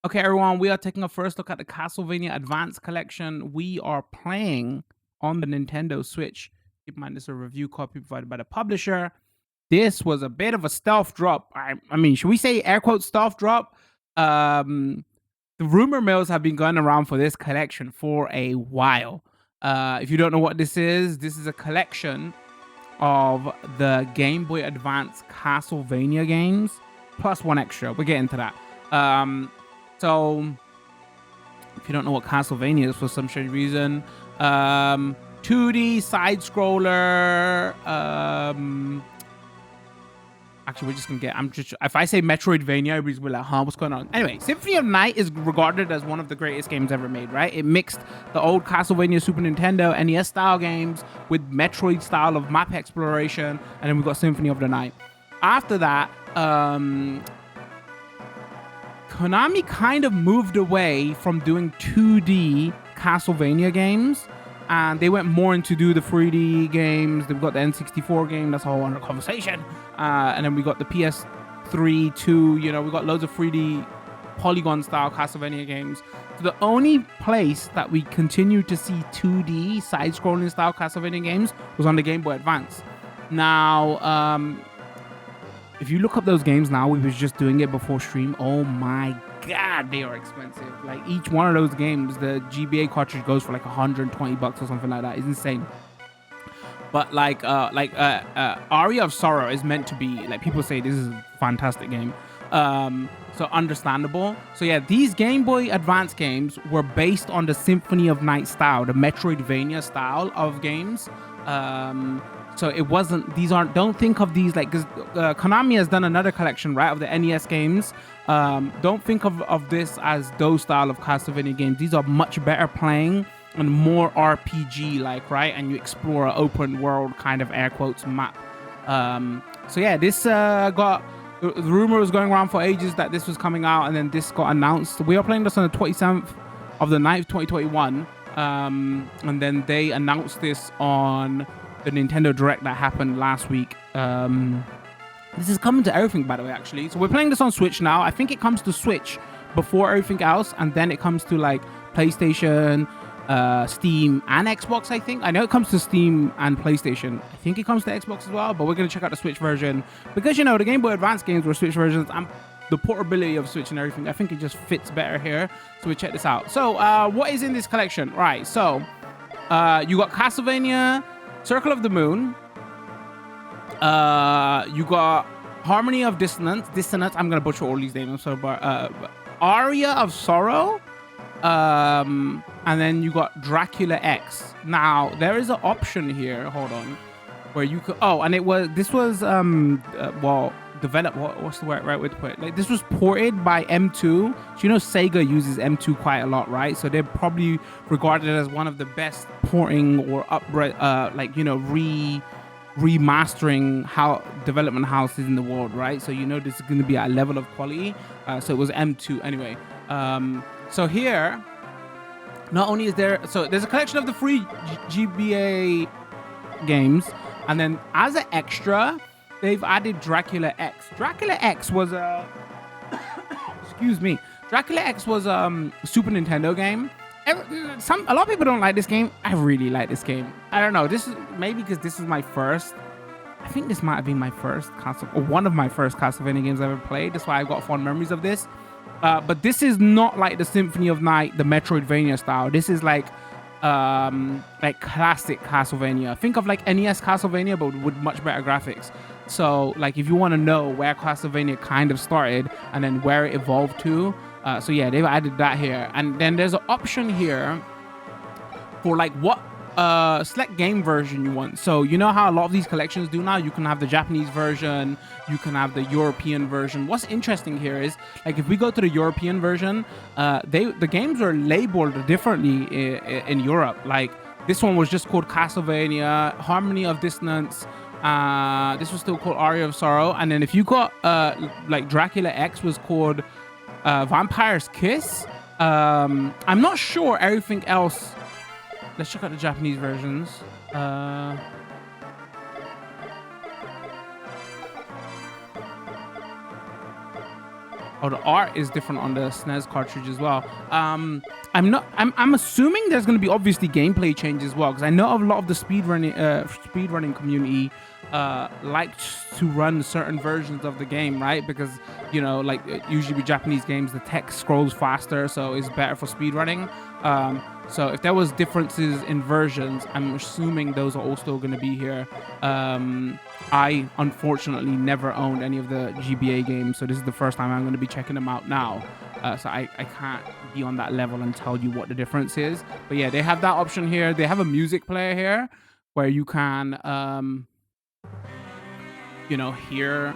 Okay, everyone, we are taking a first look at the Castlevania Advance Collection. We are playing on the Nintendo Switch. Keep in mind, this is a review copy provided by the publisher. This was a bit of a stealth drop. I mean, should we say air quote stealth drop? The rumor mills have been going around for this collection for a while. If you don't know what this is a collection of the Game Boy Advance Castlevania games, plus one extra. We'll get into that. So if you don't know what Castlevania is for some strange reason, 2D side scroller. Actually, we're just gonna get. If I say Metroidvania, everybody's gonna be like, "Huh, what's going on?" Anyway, Symphony of Night is regarded as one of the greatest games ever made. Right? It mixed the old Castlevania Super Nintendo NES style games with Metroid style of map exploration, and then we got Symphony of the Night. After that, Konami kind of moved away from doing 2D Castlevania games, and they went more into do the 3D games. They've got the N64 game, that's a whole other conversation. And then we got the PS3, 2, we got loads of 3D polygon style Castlevania games. So the only place that we continued to see 2D side-scrolling style Castlevania games was on the Game Boy Advance. Now, if you look up those games now, we was just doing it before stream. Oh my god, they are expensive. Like each one of those games, the GBA cartridge goes for like $120 or something like that. It's insane. But Aria of Sorrow is meant to be, like, people say this is a fantastic game. So understandable. So yeah, these Game Boy Advance games were based on the Symphony of Night style, the Metroidvania style of games. So it wasn't, don't think of these like, because Konami has done another collection, right, of the NES games. Don't think of this as those style of Castlevania games. These are much better playing and more RPG like, right? And you explore an open world kind of air quotes map. So yeah, this got, the rumor was going around for ages that this was coming out, and then this got announced. We are playing this on the 27th of the 9th, 2021. And then they announced this on the Nintendo Direct that happened last week. This is coming to everything, by the way, actually. So we're playing this on Switch now. I think it comes to Switch before everything else, and then it comes to like PlayStation, Steam, and Xbox, I think. I know it comes to Steam and PlayStation. I think it comes to Xbox as well, but we're going to check out the Switch version because, the Game Boy Advance games were Switch versions, and the portability of Switch and everything, I think it just fits better here. So we check this out. So what is in this collection? Right, so you got Castlevania Circle of the Moon. You got Harmony of Dissonance. I'm gonna butcher all these names. So, Aria of Sorrow. And then you got Dracula X. Now there is an option here. Hold on, where you could. Oh, and this was developed. What's the right way to put it? Like, this was ported by M2. So Sega uses M2 quite a lot, right? So they're probably regarded as one of the best porting or remastering development houses in the world, right? So this is going to be at a level of quality. So it was M2 anyway. So here, not only is there's a collection of the free GBA games, and then as an extra, they've added Dracula X. Dracula X was a excuse me. Dracula X was a Super Nintendo game. A lot of people don't like this game. I really like this game. I don't know. This is maybe because this is my first. I think this might have been my first one of my first Castlevania games I ever played. That's why I've got fond memories of this. But this is not like the Symphony of Night, the Metroidvania style. This is like classic Castlevania. Think of like NES Castlevania, but with much better graphics. So like, if you want to know where Castlevania kind of started and then where it evolved to, so yeah, they've added that here. And then there's an option here for like what select game version you want. So how a lot of these collections do now, you can have the Japanese version, you can have the European version. What's interesting here is, like, if we go to the European version, the games are labeled differently in Europe. Like, this one was just called Castlevania Harmony of Dissonance. This was still called Aria of Sorrow. And then if you got like Dracula X was called Vampire's Kiss. I'm not sure everything else. Let's check out the Japanese versions. Oh, the art is different on the SNES cartridge as well. I'm assuming there's going to be obviously gameplay change as well, because I know a lot of the speedrunning community likes to run certain versions of the game, right? Because, you know, like usually with Japanese games, the text scrolls faster, so it's better for speedrunning. So if there was differences in versions, I'm assuming those are all still going to be here. I unfortunately never owned any of the GBA games, so this is the first time I'm going to be checking them out now. So I can't be on that level and tell you what the difference is. But yeah, they have that option here. They have a music player here where you can, you know, hear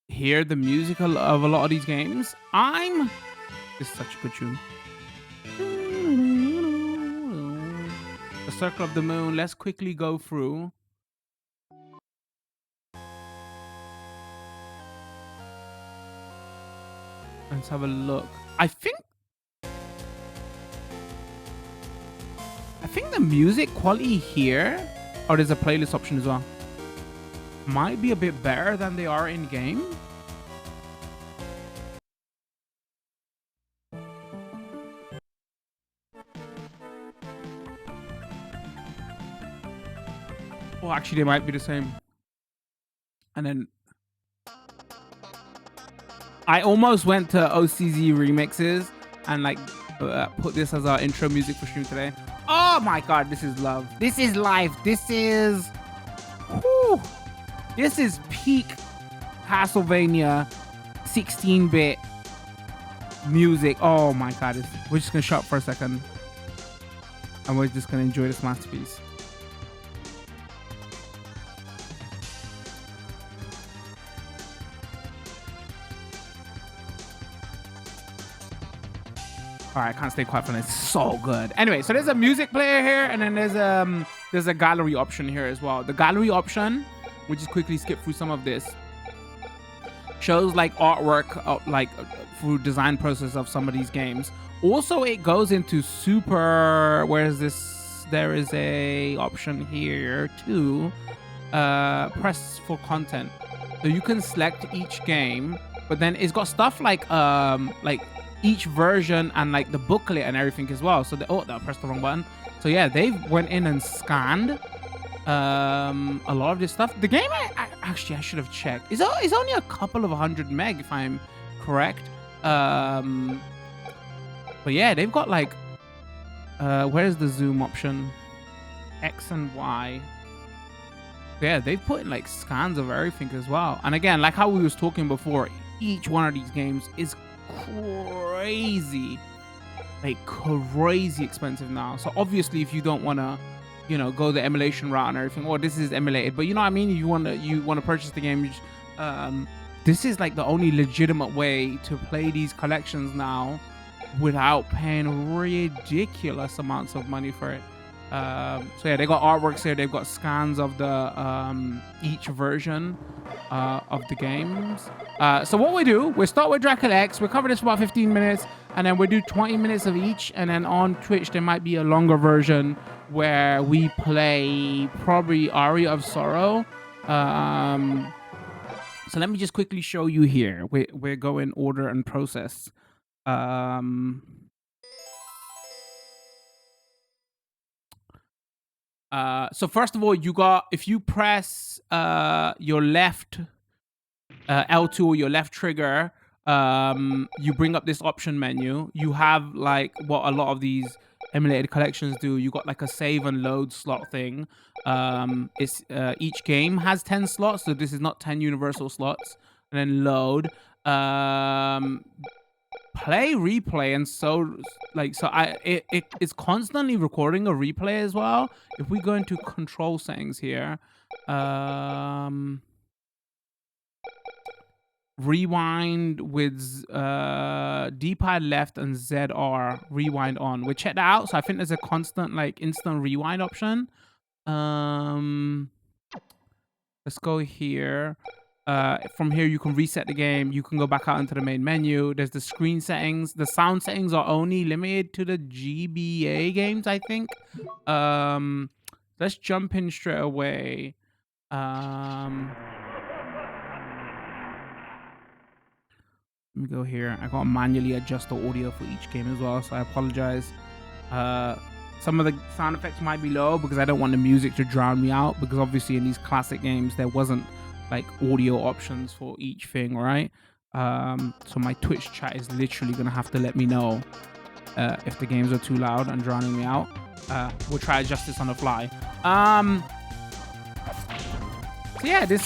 the music of a lot of these games. This is such a good tune. The Circle of the Moon. Let's quickly go through. Let's have a look. I think the music quality here, or there's a playlist option as well, might be a bit better than they are in game. Well, actually, they might be the same. And then I almost went to OCZ remixes and like put this as our intro music for stream today. Oh my god, this is love. This is life. This is peak Castlevania 16-bit music. Oh my god, we're just gonna shut up for a second and we're just gonna enjoy this masterpiece. All right, I can't stay quiet for this. It's so good. Anyway, so there's a music player here, and then there's a gallery option here as well. The gallery option, we'll just quickly skip through some of this, shows like artwork, through design process of some of these games. Also, it goes into super. Where is this? There is a option here too. Press for content, so you can select each game, but then it's got stuff like each version and like the booklet and everything as well. So I pressed the wrong button. So yeah, they went in and scanned a lot of this stuff. The game, actually I should have checked. It's only a couple of 100 meg if I'm correct. But yeah, they've got like where's the zoom option? X and Y. Yeah, they've put in like scans of everything as well. And again, like how we was talking before, each one of these games is crazy expensive now. So obviously if you don't want to, you know, go the emulation route and everything, or this is emulated, but you know what I mean, you want to purchase the game, this is like the only legitimate way to play these collections now without paying ridiculous amounts of money for it. So yeah, they got artworks here. They've got scans of the each version of the games. So what we do, we start with Dracula X. We cover this for about 15 minutes, and then we do 20 minutes of each. And then on Twitch, there might be a longer version where we play probably Aria of Sorrow. So let me just quickly show you here. We're going order and process. So first of all, if you press your left L2 or your left trigger, you bring up this option menu. You have like what a lot of these emulated collections do. You got like a save and load slot thing. It's each game has 10 slots, so this is not 10 universal slots. And then load. Play, replay, and it's constantly recording a replay as well. If we go into control settings here, rewind with D-pad left and ZR, rewind on. We check that out. So I think there's a constant like instant rewind option. Let's go here. From here you can reset the game. You can go back out into the main menu. There's the screen settings. The sound settings are only limited to the GBA games, I think. Let's jump in straight away. Let me go here. I gotta manually adjust the audio for each game as well, so I apologize. Some of the sound effects might be low because I don't want the music to drown me out, because obviously in these classic games there wasn't like audio options for each thing, right? So my Twitch chat is literally gonna have to let me know if the games are too loud and drowning me out. We'll try to adjust this on the fly. So yeah, this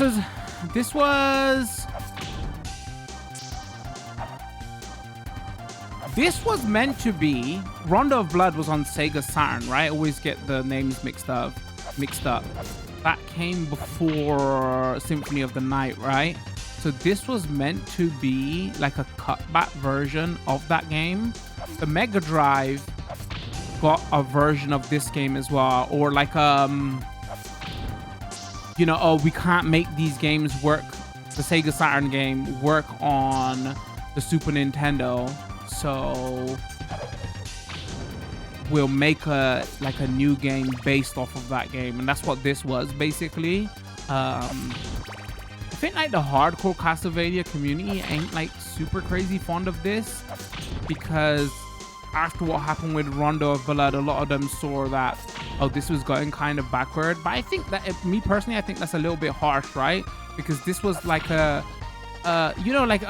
was meant to be. Rondo of Blood was on Sega Saturn, right? I always get the names mixed up. That came before Symphony of the Night, right? So this was meant to be like a cutback version of that game. The Mega Drive got a version of this game as well, or like you know, oh, we can't make these games work, the Sega Saturn game work on the Super Nintendo, so we'll make a new game based off of that game. And that's what this was basically. I think like the hardcore Castlevania community ain't like super crazy fond of this, because after what happened with Rondo of Blood, a lot of them saw that, oh, this was going kind of backward. But I think that, me personally, I think that's a little bit harsh, right? Because this was like a, you know, like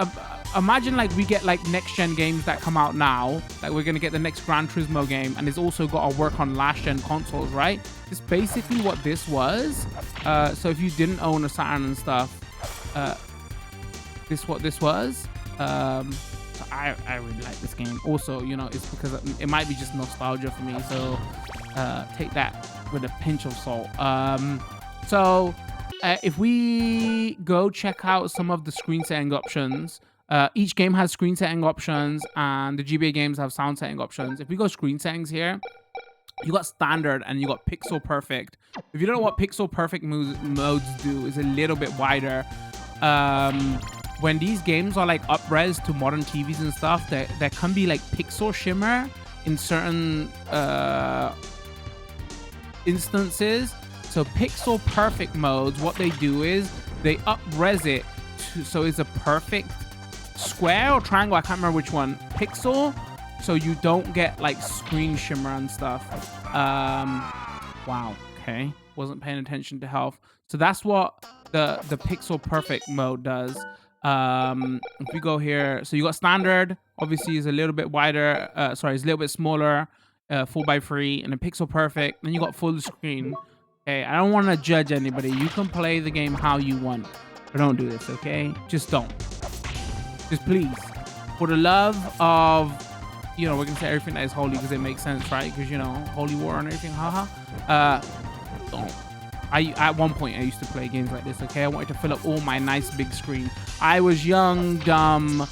imagine like we get like next gen games that come out now, like we're gonna get the next Gran Turismo game, and it's also got to work on last gen consoles, right? It's basically what this was. So if you didn't own a Saturn and stuff, this what this was. I really like this game. Also, you know, it's because it might be just nostalgia for me, so take that with a pinch of salt. So if we go check out some of the screen setting options, each game has screen setting options, and the GBA games have sound setting options. If we go screen settings here, you got standard and you got pixel perfect. If you don't know what pixel perfect modes do, is a little bit wider. When these games are like up-res to modern TVs and stuff, there can be like pixel shimmer in certain instances. So pixel perfect modes, what they do is they up-res it so it's a perfect square or triangle, I can't remember which one, pixel, so you don't get like screen shimmer and stuff. Wow, okay, wasn't paying attention to health. So that's what the pixel perfect mode does. If we go here, so you got standard, obviously is a little bit wider, sorry, it's a little bit smaller, 4x3, and then pixel perfect. Then you got full screen. Okay, I don't want to judge anybody. You can play the game how you want, but don't do this, okay? Just don't. Just please, for the love of, you know, we're gonna say everything that is holy because it makes sense, right? Because, you know, holy war and everything, haha. Don't. At one point I used to play games like this, okay? I wanted to fill up all my nice big screen. I was young, dumb.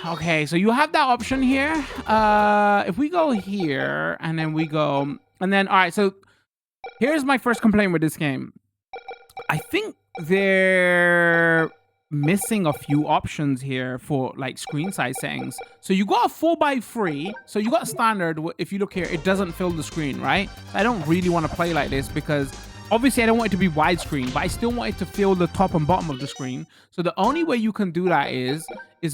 Okay, so you have that option here. If we go here and then we go, and then, all right, so here's my first complaint with this game. I think they're missing a few options here for like screen size settings. So you got a 4x3, so you got standard. If you look here, it doesn't fill the screen, right? I don't really want to play like this because obviously I don't want it to be widescreen, but I still want it to fill the top and bottom of the screen. So the only way you can do that is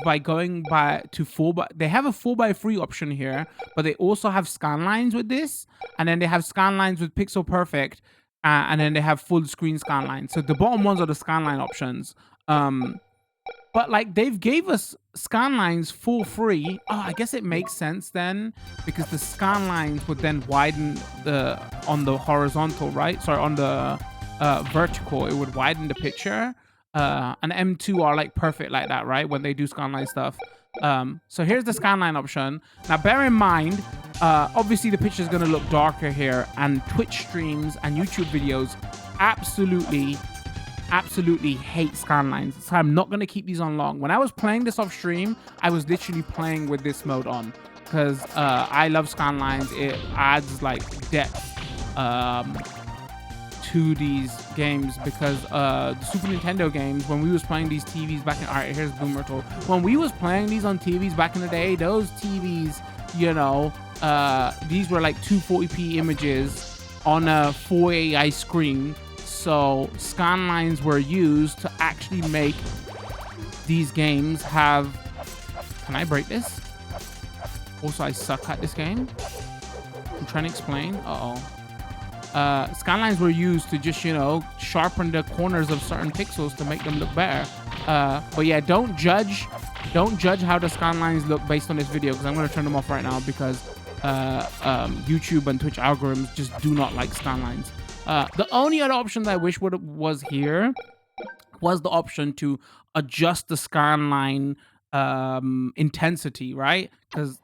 by going to 4x. They have a 4x3 option here, but they also have scan lines with this, and then they have scan lines with pixel perfect, and then they have full screen scan lines. So the bottom ones are the scan line options. But like they've gave us scan lines for free. Oh, I guess it makes sense then, because the scan lines would then widen on the horizontal, right? Sorry, on the vertical, it would widen the picture. And M2 are like perfect like that, right? When they do scanline stuff. So here's the scanline option. Now bear in mind, obviously the picture is going to look darker here, and Twitch streams and YouTube videos absolutely hate scanlines. So I'm not going to keep these on long. When I was playing this off stream, I was literally playing with this mode on because I love scanlines. It adds like depth to these games, because the Super Nintendo games, when we was playing these TVs back in, all right, here's Boomer Tool. When we was playing these on TVs back in the day, those TVs, you know, these were like 240p images on a 4AI screen. So scan lines were used to actually make these games have... Can I break this? Also, I suck at this game. I'm trying to explain. Skylines were used to just, you know, sharpen the corners of certain pixels to make them look better. But yeah, don't judge how the skylines look based on this video, because I'm going to turn them off right now because YouTube and Twitch algorithms just do not like skylines. The only other option that I wish was here was the option to adjust the skyline intensity, right? Because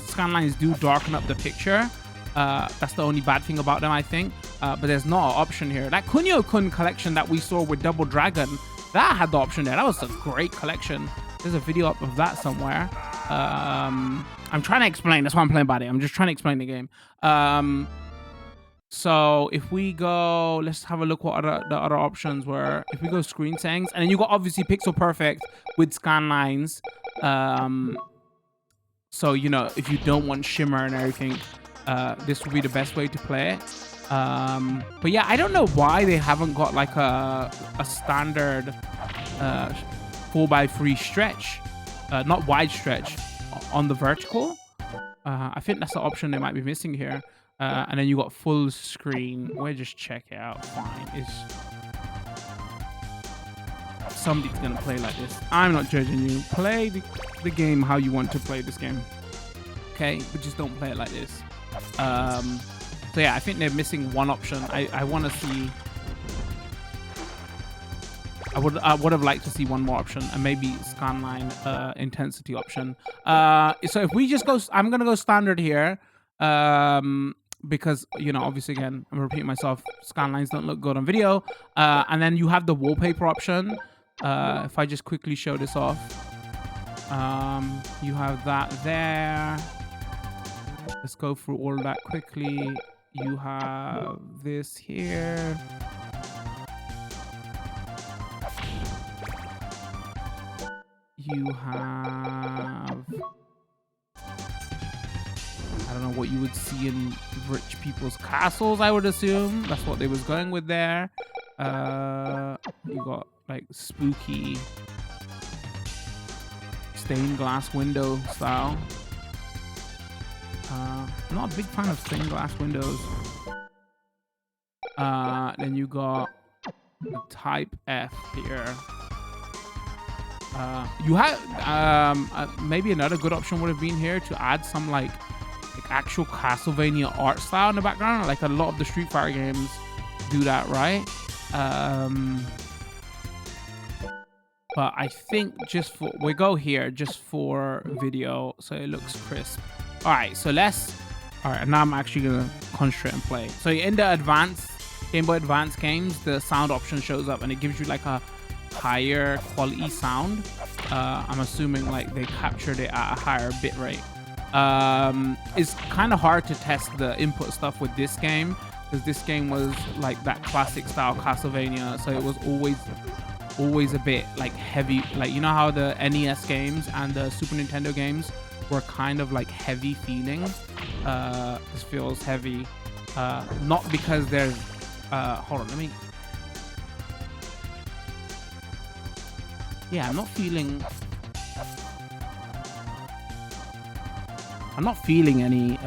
skylines do darken up the picture. That's the only bad thing about them, I think. But there's not an option here. That Kunio-kun collection that we saw with Double Dragon, that had the option there. That was a great collection. There's a video up of that somewhere. I'm trying to explain. That's why I'm playing by it. I'm just trying to explain the game. So if we go, let's have a look what the other options were. If we go screen settings, and then you got obviously pixel perfect with skylines. So, you know, if you don't want shimmer and everything, this would be the best way to play it. But yeah, I don't know why they haven't got like a standard 4x3 stretch, not wide stretch, on the vertical. I think that's the option they might be missing here. And then you got full screen. We'll just check it out. Fine. Somebody's gonna play like this. I'm not judging you. Play the game how you want to play this game. Okay, but just don't play it like this. So yeah, I think they're missing one option. I want to see. I would have liked to see one more option, and maybe skyline intensity option. So if we just go, I'm gonna go standard here. Because, you know, obviously, again, I'm repeating myself, skylines don't look good on video. And then you have the wallpaper option. If I just quickly show this off, you have that there. Let's go through all that quickly. You have this here. You have... I don't know what you would see in rich people's castles, I would assume. That's what they was going with there. You got like spooky stained glass window style. I'm not a big fan of stained glass windows. Then you got the type F here. You have maybe another good option would have been here to add some like actual Castlevania art style in the background. Like a lot of the Street Fighter games do that, right? But I think we go here just for video so it looks crisp. All right, so now I'm actually gonna concentrate and play. So in the Game Boy Advance games, the sound option shows up and it gives you like a higher quality sound. I'm assuming like they captured it at a higher bit rate. It's kind of hard to test the input stuff with this game because this game was like that classic style Castlevania, so it was always a bit like heavy. Like, you know how the NES games and the Super Nintendo games were kind of like heavy feeling. This feels heavy, not because there's hold on, let me... Yeah, I'm not feeling any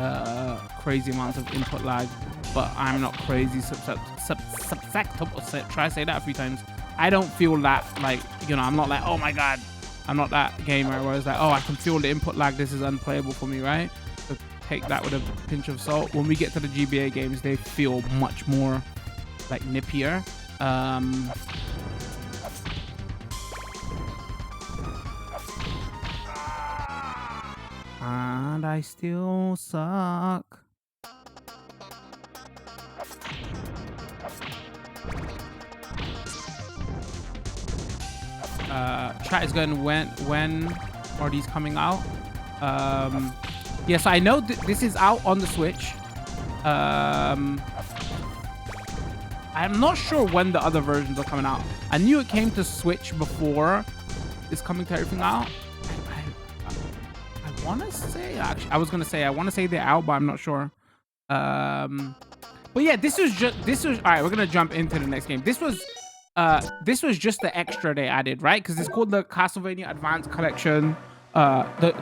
crazy amounts of input lag, but I'm not crazy susceptible. Try to say that a few times. I don't feel that, like, you know, I'm not like, oh my god, I'm not that gamer where it's like, oh, I can feel the input lag, this is unplayable for me, right? So take that with a pinch of salt. When we get to the GBA games, they feel much more like nippier. And I still suck. Chat is going, when are these coming out? Yes, I know this is out on the Switch. I'm not sure when the other versions are coming out. I knew it came to Switch before it's coming to everything out. I want to say, actually, I want to say they're out, but I'm not sure. But yeah, this was all right. We're gonna jump into the next game. This was This was just the extra they added, right? Because it's called the Castlevania Advance Collection.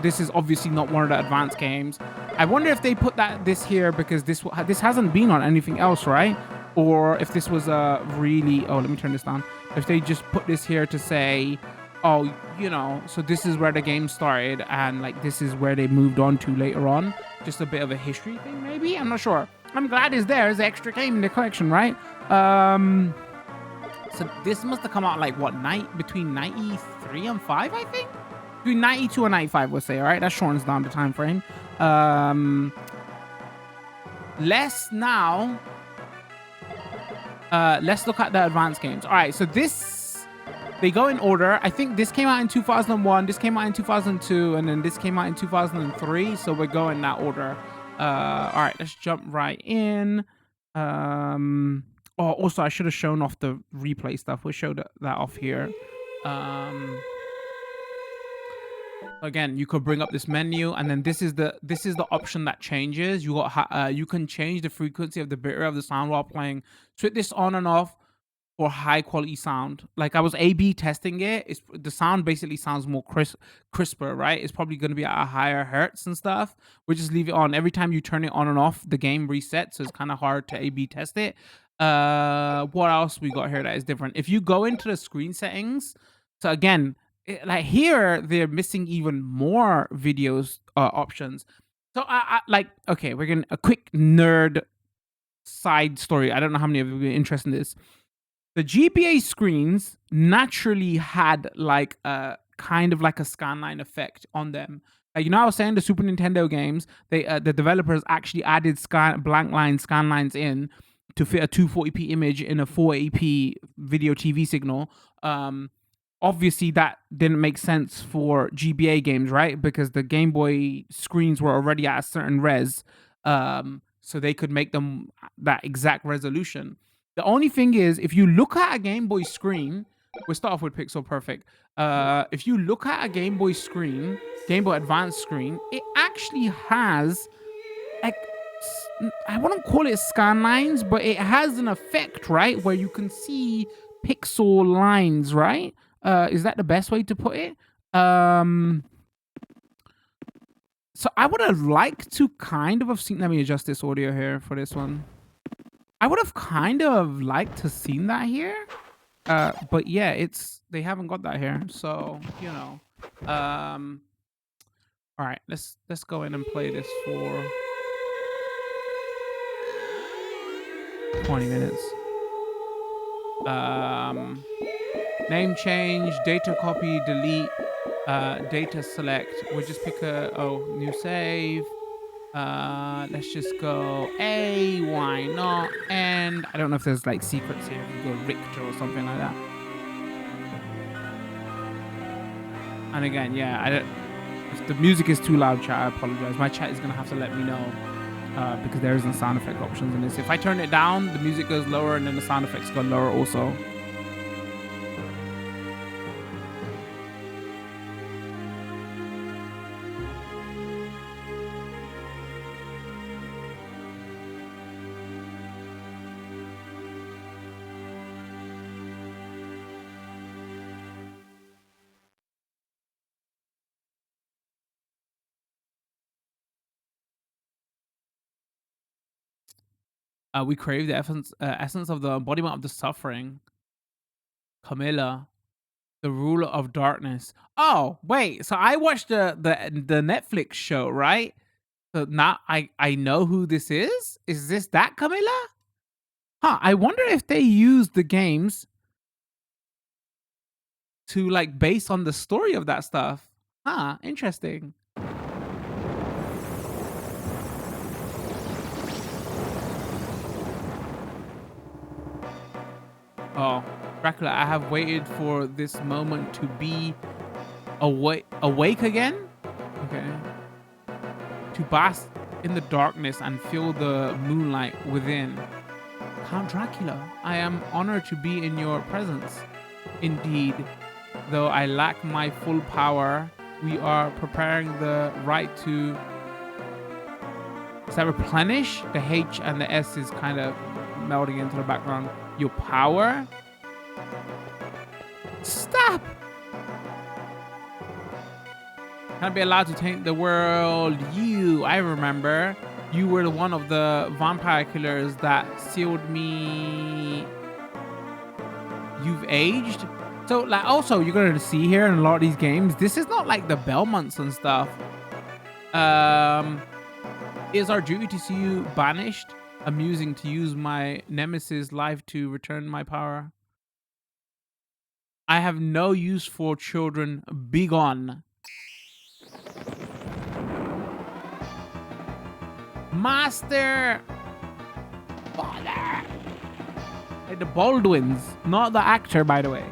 This is obviously not one of the advanced games. I wonder if they put this here because this hasn't been on anything else, right? Or if this was a really... Oh, let me turn this down. If they just put this here to say, oh, you know, so this is where the game started and like this is where they moved on to later on. Just a bit of a history thing, maybe? I'm not sure. I'm glad it's there. It's an extra game in the collection, right? So this must have come out like what, between 93 and 5, I think? Between 92 and 95, we'll say, all right? That shortens down the time frame. Let's look at the advanced games. All right, so they go in order. I think this came out in 2001, this came out in 2002, and then this came out in 2003. So we're going in that order. All right, let's jump right in. Oh, also, I should have shown off the replay stuff. We'll show that off here. Again, you could bring up this menu, and then this is the option that changes. You can change the frequency of the bit rate of the sound while playing. Switch this on and off for high quality sound. Like I was A/B testing it. The sound basically sounds more crisper, right? It's probably going to be at a higher hertz and stuff. We just leave it on. Every time you turn it on and off, the game resets, so it's kind of hard to A/B test it. What else we got here that is different? If you go into the screen settings, so again, like here they're missing even more videos options. So I like, okay, we're gonna a quick nerd side story. I don't know how many of you are interested in this. The GBA screens naturally had like a kind of like a scanline effect on them. You know, I was saying the Super Nintendo games, the developers actually added blank line scanlines in to fit a 240p image in a 480p video TV signal. Obviously, that didn't make sense for GBA games, right? Because the Game Boy screens were already at a certain res, so they could make them that exact resolution. The only thing is, if you look at a Game Boy screen, we'll start off with Pixel Perfect. If you look at a Game Boy screen, Game Boy Advance screen, it actually has like, I wouldn't call it scan lines, but it has an effect, right? Where you can see pixel lines, right? Is that the best way to put it? So I would have liked to kind of have seen, let me adjust this audio here for this one. I would have kind of liked to seen that here. But yeah, they haven't got that here. So, you know. All right, let's go in and play this for 20 minutes. Name change, data copy, delete, data select. We'll just pick new save. Let's just go A, why not? And I don't know if there's like secrets here. You go Richter or something like that. And again, yeah, if the music is too loud, chat, I apologize. My chat is gonna have to let me know. Because there isn't sound effect options in this. If I turn it down, the music goes lower and then the sound effects go lower also. We crave the essence of the embodiment of the suffering. Camilla, the ruler of darkness. Oh, wait. So I watched the Netflix show, right? So now I know who this is. Is this that Camilla? Huh. I wonder if they used the games to like base on the story of that stuff. Huh. Interesting. Oh, Dracula, I have waited for this moment to be awake again. Okay. To bask in the darkness and feel the moonlight within. Count Dracula, I am honored to be in your presence. Indeed, though I lack my full power, we are preparing the right to... Is that replenish? The H and the S is kind of melding into the background. Your power? Stop! Can't be allowed to taint the world. I remember. You were one of the vampire killers that sealed me. You've aged. So, like, also, you're going to see here in a lot of these games, this is not like the Belmonts and stuff. Is our duty to see you banished? Amusing to use my nemesis' life to return my power. I have no use for children. Begone. Master! Father! Like the Baldwins, not the actor, by the way.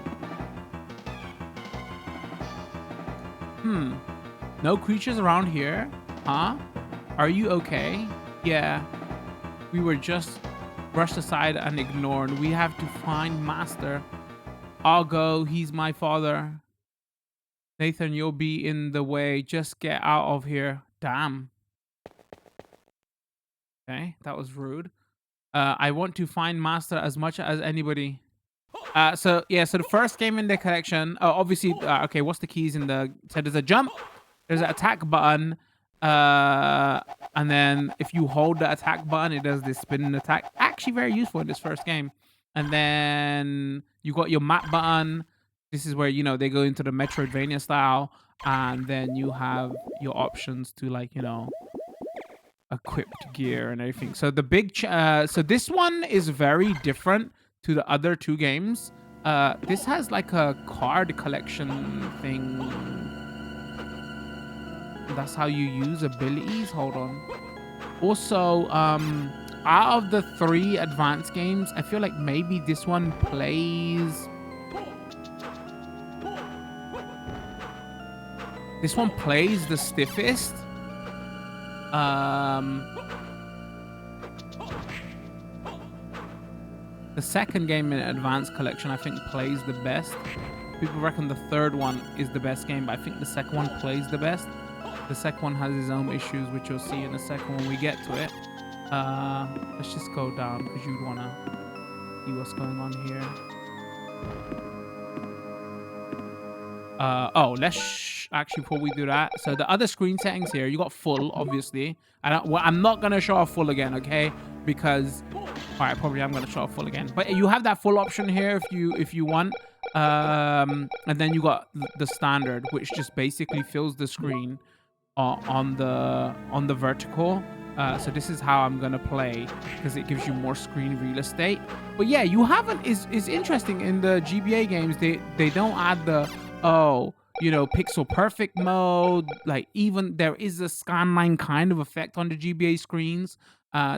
No creatures around here? Huh? Are you okay? Yeah. We were just brushed aside and ignored. We have to find Master. I'll go. He's my father. Nathan, you'll be in the way. Just get out of here. Damn. Okay, that was rude. I want to find Master as much as anybody. So the first game in the collection, obviously, okay, what's the keys in the, so there's a jump, there's an attack button, and then if you hold the attack button, it does this spin attack. Actually very useful in this first game. And then you got your map button. This is where, you know, they go into the Metroidvania style, and then you have your options to, like, you know, equipped gear and everything. So the big so this one is very different to the other two games. This has like a card collection thing. That's how you use abilities. Hold on. Also, out of the 3 advanced games, I feel like maybe this one plays the stiffest. The second game in Advance Collection, I think, plays the best. People reckon the third one is the best game, but I think the second one plays the best. The second one has its own issues, which you'll see in a second when we get to it. Let's just go down, because you'd want to see what's going on here. Let's actually, before we do that, so the other screen settings here, you got full, obviously. I'm not gonna show off full again, okay? Because, all right, probably I'm gonna show off full again. But you have that full option here if you want. And then you got the standard, which just basically fills the screen on the vertical. So this is how I'm gonna play, because it gives you more screen real estate. But yeah, you haven't. Is interesting in the GBA games. They don't add the pixel perfect mode. Like, even there is a scanline kind of effect on the GBA screens.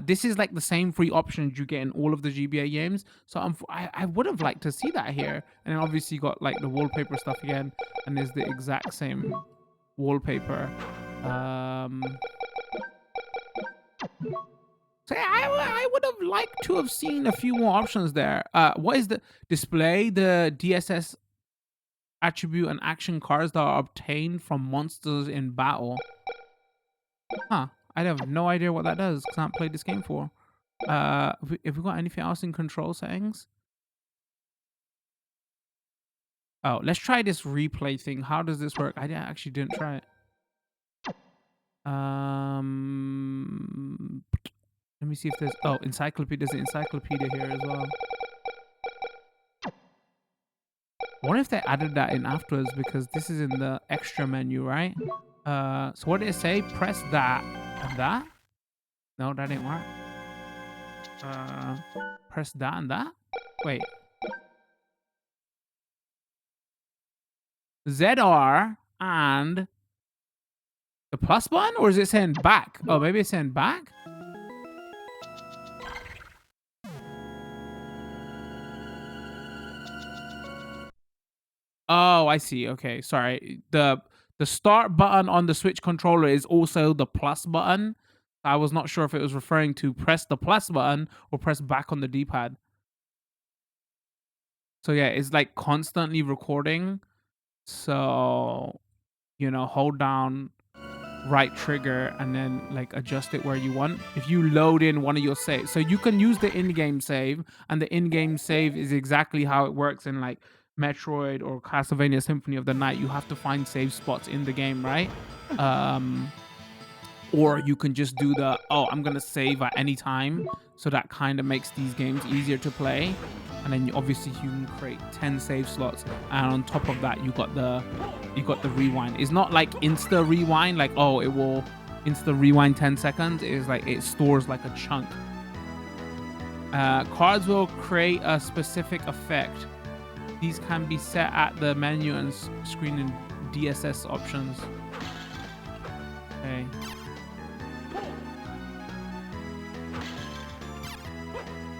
This is like the same free options you get in all of the GBA games. So I would have liked to see that here. And then obviously you got like the wallpaper stuff again, and there's the exact same wallpaper. So yeah, I would have liked to have seen a few more options there. What is the display? The DSS attribute and action cards that are obtained from monsters in battle. Huh. I have no idea what that does, because I haven't played this game for. If we got anything else in control settings? Oh, let's try this replay thing. How does this work? I actually didn't try it. Let me see if there's... Oh, encyclopedia. There's an encyclopedia here as well. I wonder if they added that in afterwards, because this is in the extra menu, right? So what did it say? Press that and that? No, that didn't work. Press that and that? Wait. ZR and the plus button? Or is it saying back? Oh, maybe it's saying back? Oh, I see. Okay, sorry. The start button on the Switch controller is also the plus button. I was not sure if it was referring to press the plus button or press back on the D-pad. So yeah, it's like constantly recording. So, you know, hold down right trigger and then like adjust it where you want. If you load in one of your saves, so you can use the in-game save, and the in-game save is exactly how it works in like Metroid or Castlevania Symphony of the Night, you have to find save spots in the game, right? Or you can just do the, oh, I'm gonna save at any time, so that kind of makes these games easier to play. And then obviously you can create 10 save slots, and on top of that you got the rewind. It's not like insta rewind, like, oh, it will insta rewind 10 seconds. It's like it stores like a chunk. Cards will create a specific effect. These can be set at the menu and screen in DSS options. Okay.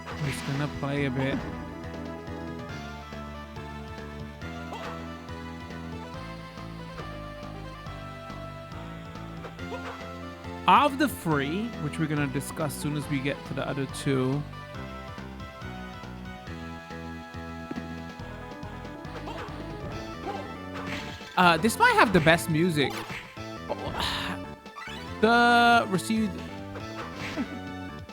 I'm just gonna play a bit. Of the free, which we're gonna discuss as soon as we get to the other two. This might have the best music. The received.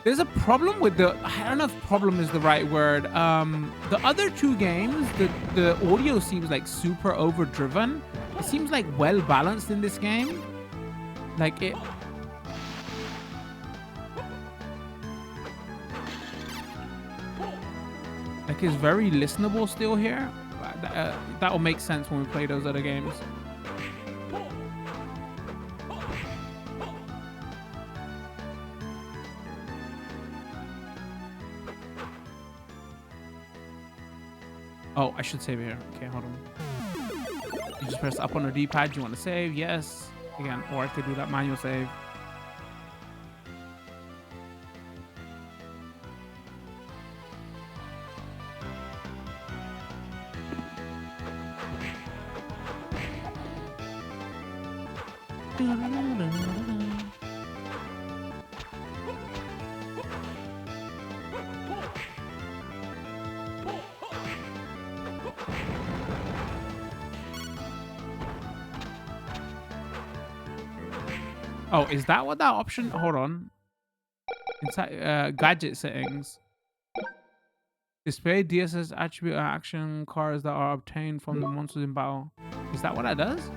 There's a problem with the. I don't know if problem is the right word. The other two games, the audio seems like super overdriven. It seems like well balanced in this game. Like it. Like it's very listenable still here. That will make sense when we play those other games. Oh, I should save it here. Okay, hold on. You just press up on the D-pad. You want to save? Yes. Again, or I could do that manual save. Oh, is that what that option? Hold on. Inside gadget settings. Display DSS attribute action cards that are obtained from the monsters in battle. Is that what that does?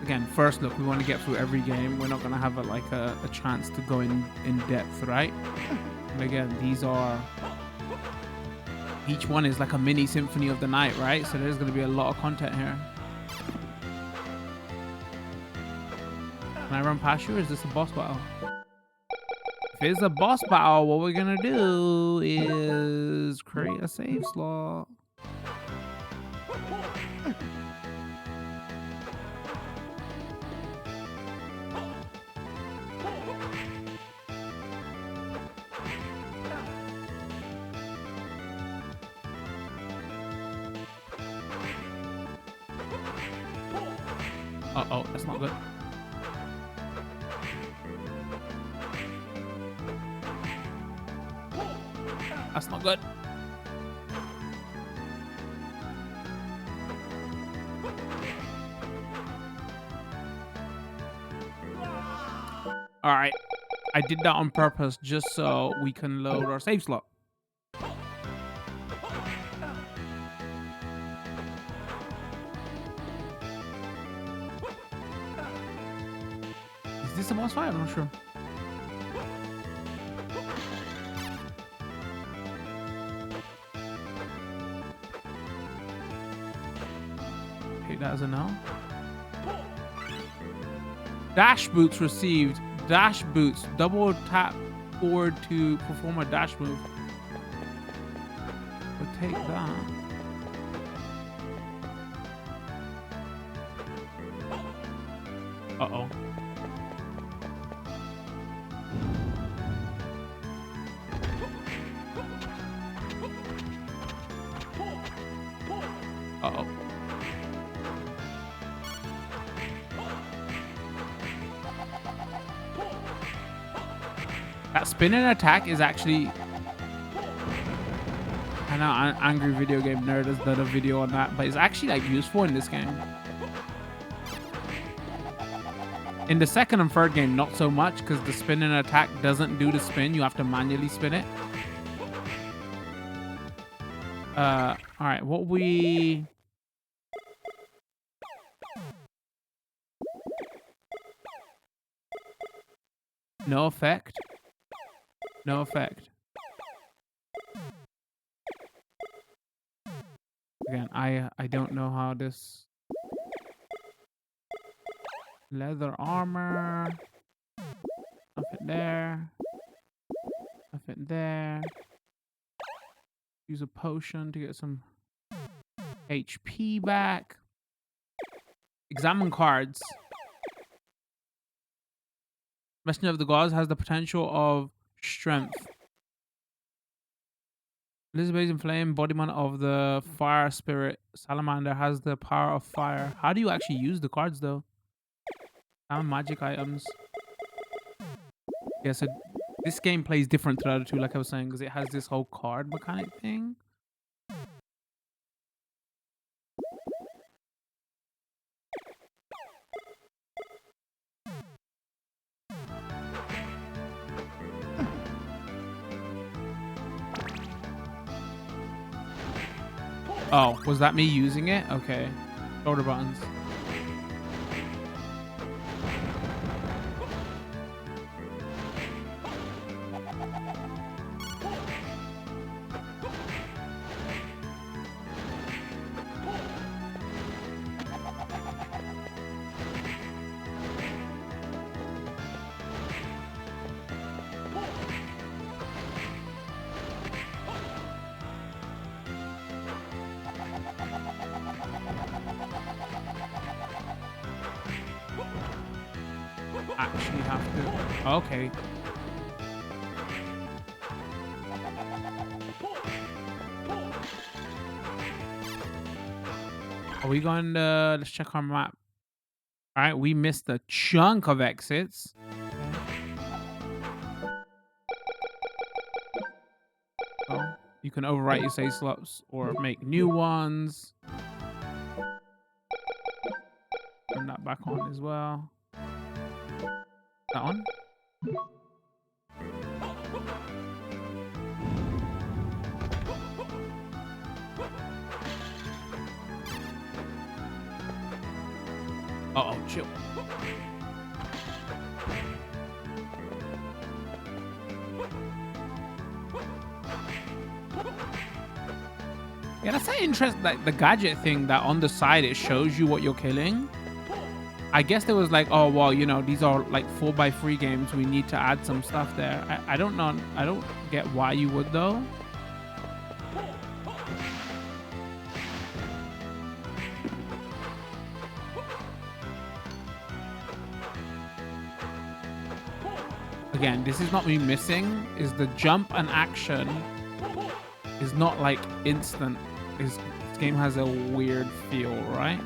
Again, first look, we want to get through every game. We're not going to have a chance to go in depth, right? And again, these are... Each one is like a mini Symphony of the Night, right? So there's going to be a lot of content here. Can I run past you, or is this a boss battle? If it's a boss battle, what we're going to do is create a save slot. Uh-oh, that's not good. That's not good. All right. I did that on purpose just so we can load our save slot. Is this a boss fight? I'm not sure. Okay, that is a no. Dash boots received. Dash boots. Double tap forward to perform a dash move. We'll take that. Uh-oh. Uh-oh. That spinning attack is actually kind know Angry Video Game Nerd has done a video on that, but it's actually like useful in this game. In the second and third game, not so much, because the spinning attack doesn't do the spin. You have to manually spin it. All right, what we... No effect. No effect. Again, I don't know how this... Leather armor. Nothing there. Nothing there. Use a potion to get some HP back. Examine cards. Messenger of the Gods has the potential of strength. Elizabeth in Flame, embodiment of the fire spirit. Salamander has the power of fire. How do you actually use the cards though? Magic items. Yeah, so this game plays different to the other two, like I was saying, because it has this whole card mechanic thing. Oh, was that me using it? Okay. Shoulder buttons. Actually have to... Okay. Are we going to... Let's check our map. All right, we missed a chunk of exits. Oh, you can overwrite your save slots or make new ones. Turn that back on as well. That on? Uh-oh, chill. Yeah, that's an interesting, like the gadget thing that on the side it shows you what you're killing. I guess there was like, oh, well, you know, these are like 4x3 games. We need to add some stuff there. I don't know. I don't get why you would, though. Again, this is not me missing. Is the jump and action is not like instant. This game has a weird feel, right?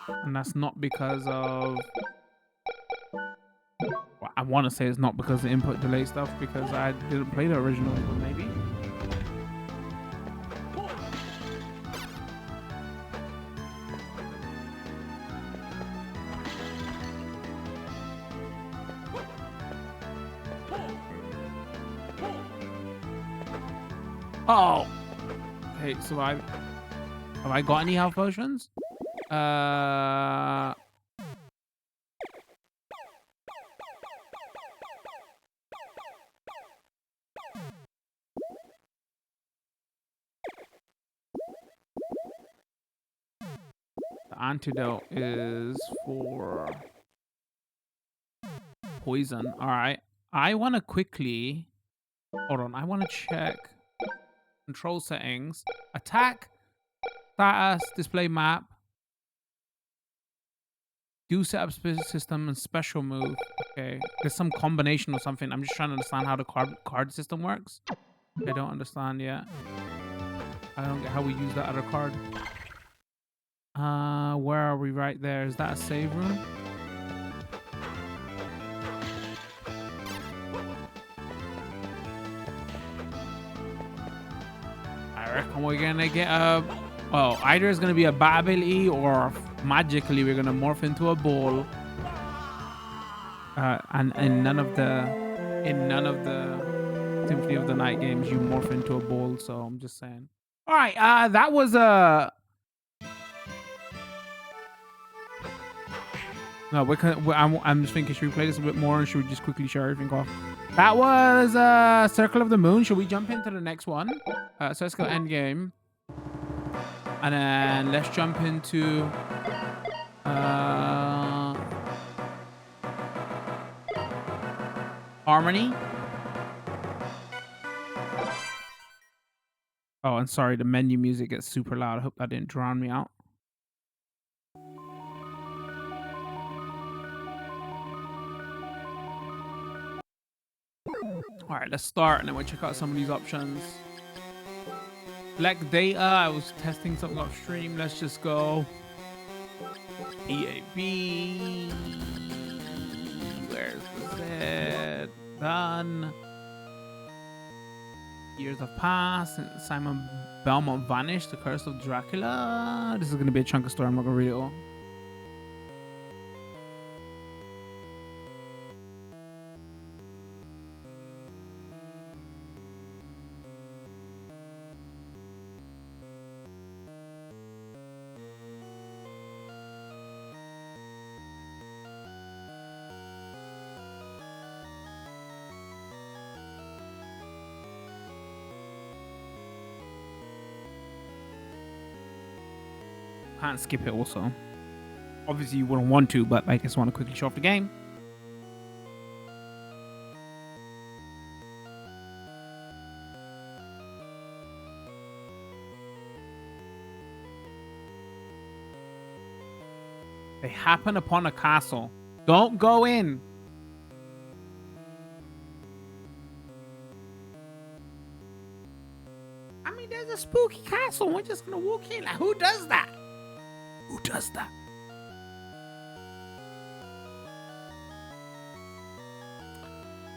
And that's not because of... Well, I want to say it's not because of the input delay stuff, because I didn't play the original, but maybe. Oh! Okay, so have I got any health potions? The antidote is for poison. All right. I want to quickly... Hold on. I want to check control settings. Attack, status, display map. Do set up system and special move. Okay. There's some combination or something. I'm just trying to understand how the card system works. I don't understand yet. I don't get how we use that other card. Where are we? Right there. Is that a save room? And we're gonna get a... Well, either it's gonna be a ability or magically we're gonna morph into a ball. And in none of the Symphony of the Night games you morph into a ball, so I'm just saying. All right, that was no, I'm just thinking, should we play this a bit more, or should we just quickly share everything off? That was Circle of the Moon. Should we jump into the next one? So let's go end game, and then let's jump into Harmony. Oh, and sorry, the menu music gets super loud. I hope that didn't drown me out. All right, let's start, and then we'll check out some of these options. Select data. I was testing something upstream. Let's just go EAB. Where's the Z? Done. Years have passed. Simon Belmont vanished. The Curse of Dracula. This is going to be a chunk of story. I'm not going to read it all. Can't skip it also. Obviously you wouldn't want to, but I just want to quickly show off the game. They happen upon a castle. Don't go in. I mean, there's a spooky castle. We're just gonna walk in. Like, who does that? Who does that?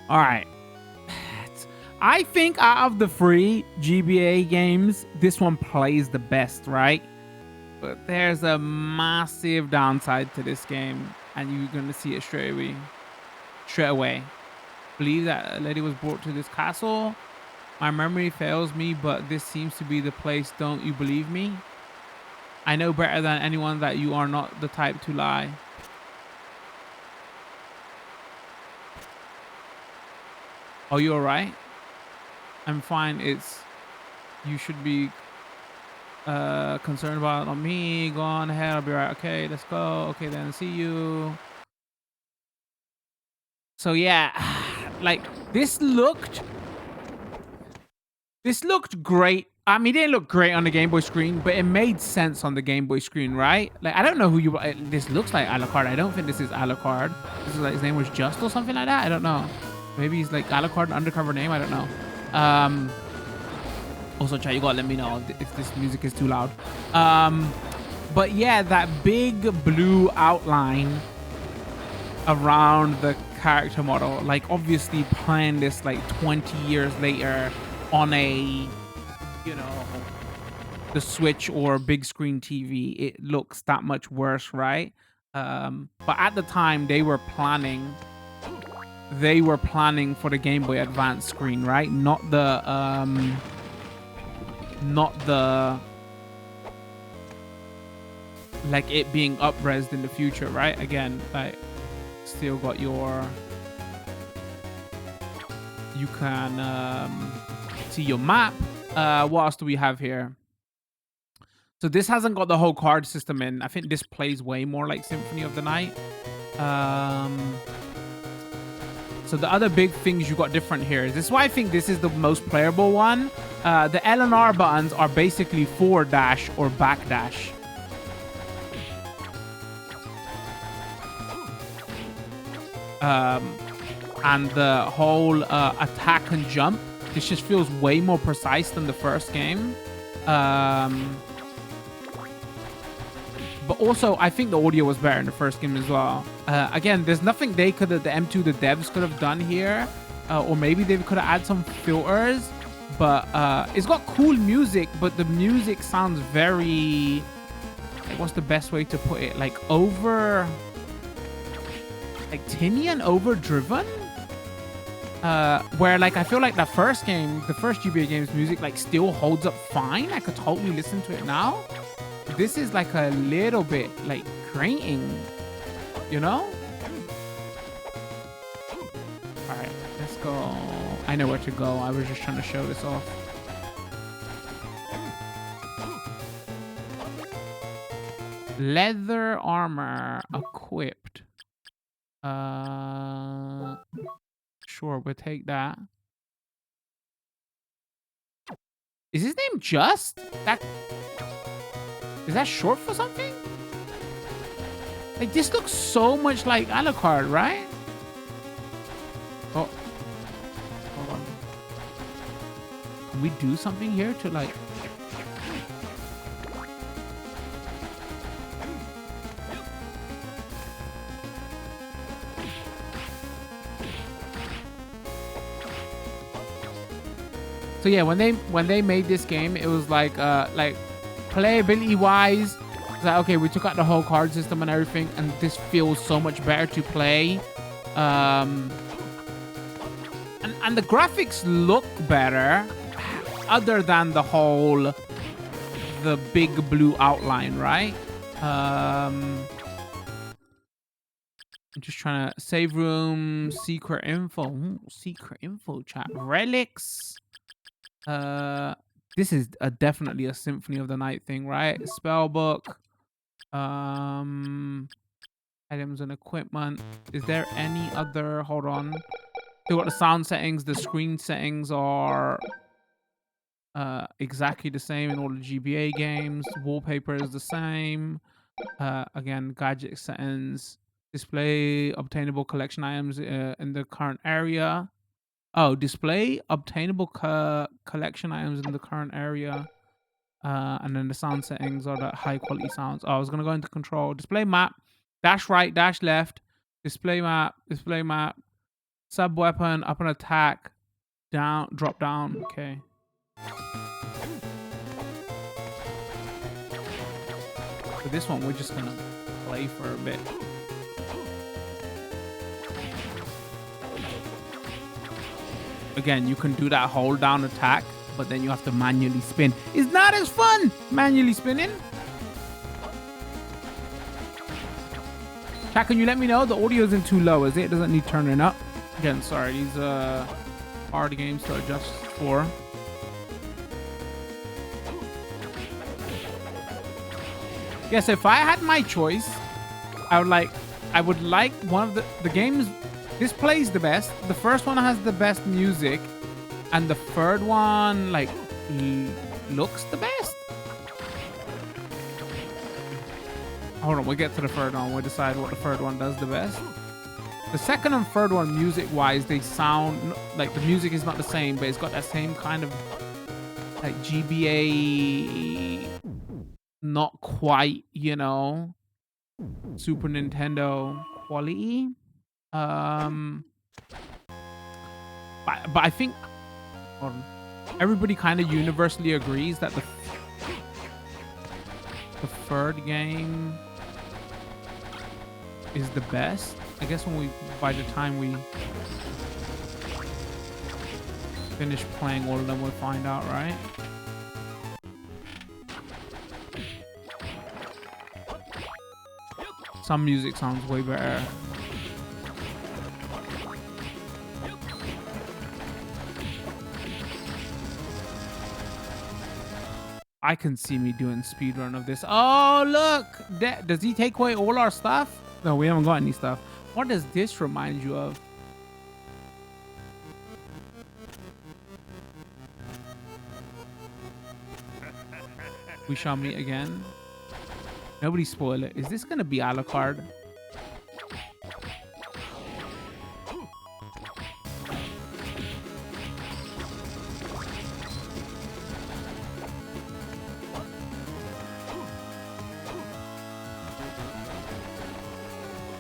All right. I think out of the three GBA games, this one plays the best, right? But there's a massive downside to this game, and you're going to see it straight away. I believe that a lady was brought to this castle. My memory fails me, but this seems to be the place. Don't you believe me? I know better than anyone that you are not the type to lie. Oh, you alright? I'm fine. You should be concerned about not me. Go on ahead. I'll be right. Okay, let's go. Okay, then see you. So yeah, like this looked great. I mean, it didn't look great on the Game Boy screen, but it made sense on the Game Boy screen, right? Like, I don't know who you... This looks like Alucard. I don't think this is Alucard. This is like, his name was Just or something like that. I don't know. Maybe he's like Alucard, an undercover name. I don't know. Also, chat, you gotta let me know if this music is too loud. But yeah, that big blue outline around the character model, like obviously playing this like 20 years later on a, you know, the Switch or big screen TV, it looks that much worse, right? But at the time they were planning for the Game Boy Advance screen, right? Not the like it being up-resed in the future, right? Again, like still got your, you can see your map. What else do we have here? So this hasn't got the whole card system in. I think this plays way more like Symphony of the Night. So the other big things you got different here is, this is why I think this is the most playable one. The L and R buttons are basically forward dash or back dash. And the whole attack and jump, this just feels way more precise than the first game. But also, I think the audio was better in the first game as well. Again, there's nothing the M2, the devs could have done here. Or maybe they could have added some filters. but it's got cool music, but the music sounds very, like, what's the best way to put it? Like tinny and overdriven. Where like I feel like the first GBA game's music like still holds up fine. I could totally listen to it now. This is like a little bit like grating, you know? All right, let's go. I know where to go. I was just trying to show this off. Leather armor equipped. Sure, we'll take that. Is his name Just? Is that short for something? Like, this looks so much like Alucard, right? Oh. Hold on. Can we do something here to, like... So yeah, when they made this game, it was like playability wise, it's like, okay, we took out the whole card system and everything, and this feels so much better to play. And the graphics look better, other than the big blue outline, right? I'm just trying to save room, secret info. Ooh, secret info chat. Relics. This is definitely a Symphony of the Night thing, right? Spellbook. Items and equipment. Is there any other? Hold on. They got the sound settings. The screen settings are exactly the same in all the GBA games. Wallpaper is the same. Again, gadget settings. Display obtainable collection items in the current area. Oh, display obtainable collection items in the current area. And then the sound settings are the high quality sounds. Oh, I was going to go into control. Display map. Dash right, dash left. Display map. Display map. Sub weapon. Up and attack. Down. Drop down. Okay. For this one, we're just going to play for a bit. Again, you can do that hold down attack, but then you have to manually spin. It's not as fun manually spinning. Chat, can you let me know? The audio isn't too low, is it? It doesn't need turning up. Again, sorry, these hard games to adjust for. Yes, if I had my choice, I would like one of the games. This plays the best. The first one has the best music, and the third one like looks the best. Hold on, we'll get to the third one. We'll decide what the third one does the best. The second and third one, music-wise, they sound like the music is not the same, but it's got that same kind of like GBA, not quite, you know, Super Nintendo quality. But I think everybody kind of universally agrees that the third game is the best. I guess by the time we finish playing all of them, we'll find out, right? Some music sounds way better. I can see me doing speedrun of this. Oh, look! Does he take away all our stuff? No, we haven't got any stuff. What does this remind you of? We shall meet again. Nobody spoil it. Is this gonna be Alucard?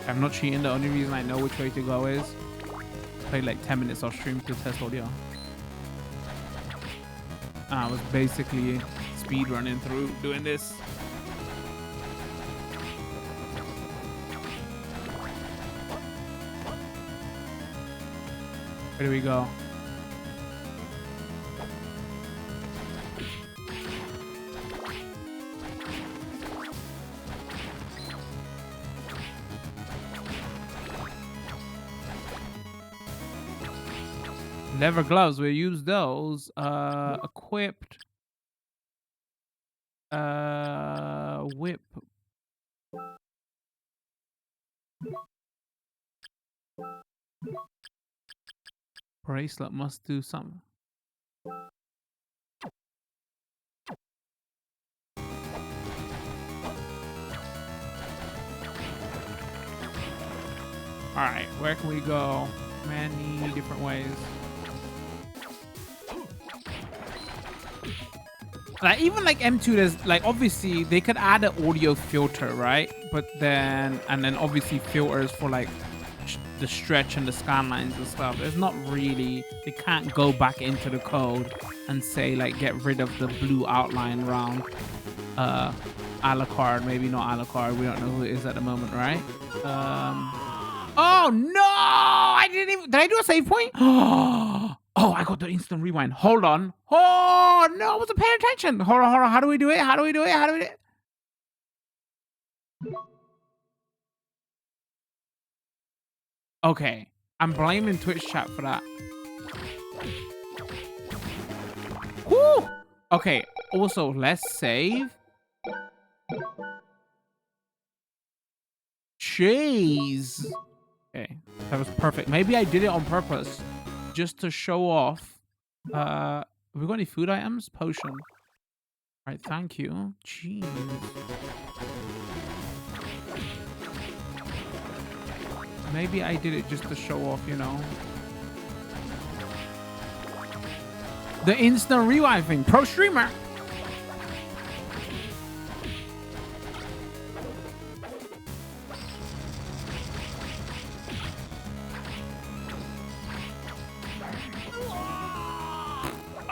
I'm not cheating. The only reason I know which way to go is I played like 10 minutes off stream to test audio. And I was basically speed running through doing this. Where do we go? Leather gloves, we'll use those. Equipped. Whip. Bracelet must do something. Alright, where can we go? Many different ways. Like even like M2, there's like obviously they could add an audio filter, right? But then and then obviously filters for like the stretch and the scan lines and stuff. There's not really, they can't go back into the code and say like get rid of the blue outline around Alucard. Maybe not Alucard. We don't know who it is at the moment, right? Oh no! I didn't even. Did I do a save point? Oh, I got the instant rewind. Hold on. Oh no, I wasn't paying attention. Hold on, hold on. How do we do it? How do we do it? How do we do it? Okay, I'm blaming Twitch chat for that. Woo! Okay, also, let's save. Jeez. Okay, that was perfect. Maybe I did it on purpose just to show off. Have we got any food items? Potion. All right, thank you. Jeez. Maybe I did it just to show off, you know. The instant rewind thing. Pro streamer.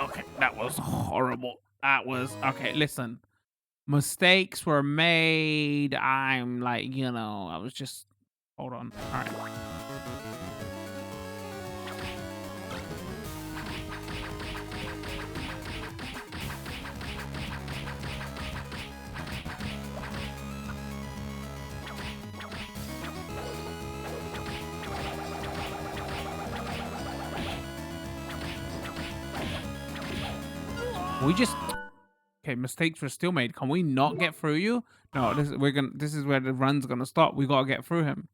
Okay, that was horrible. That was... Okay, listen. Mistakes were made. I'm like, you know, I was just... Hold on. All right. We just... Okay, mistakes were still made. Can we not get through you? No, this is where the run's gonna stop. We gotta get through him.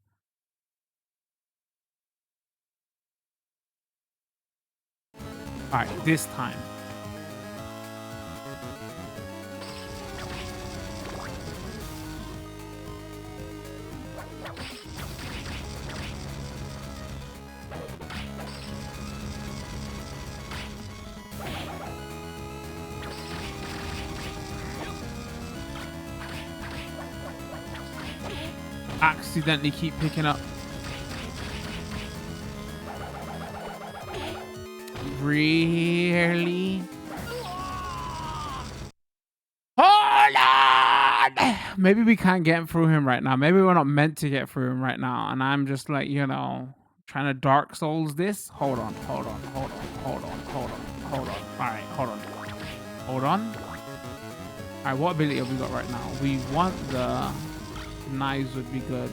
All right, this time. Accidentally keep picking up. Really? Hold on! Maybe we can't get through him right now. Maybe we're not meant to get through him right now. And I'm just like, you know, trying to Dark Souls this. Hold on, hold on, hold on, hold on, hold on, hold on. All right, hold on. Hold on. All right, what ability have we got right now? We want the knives would be good.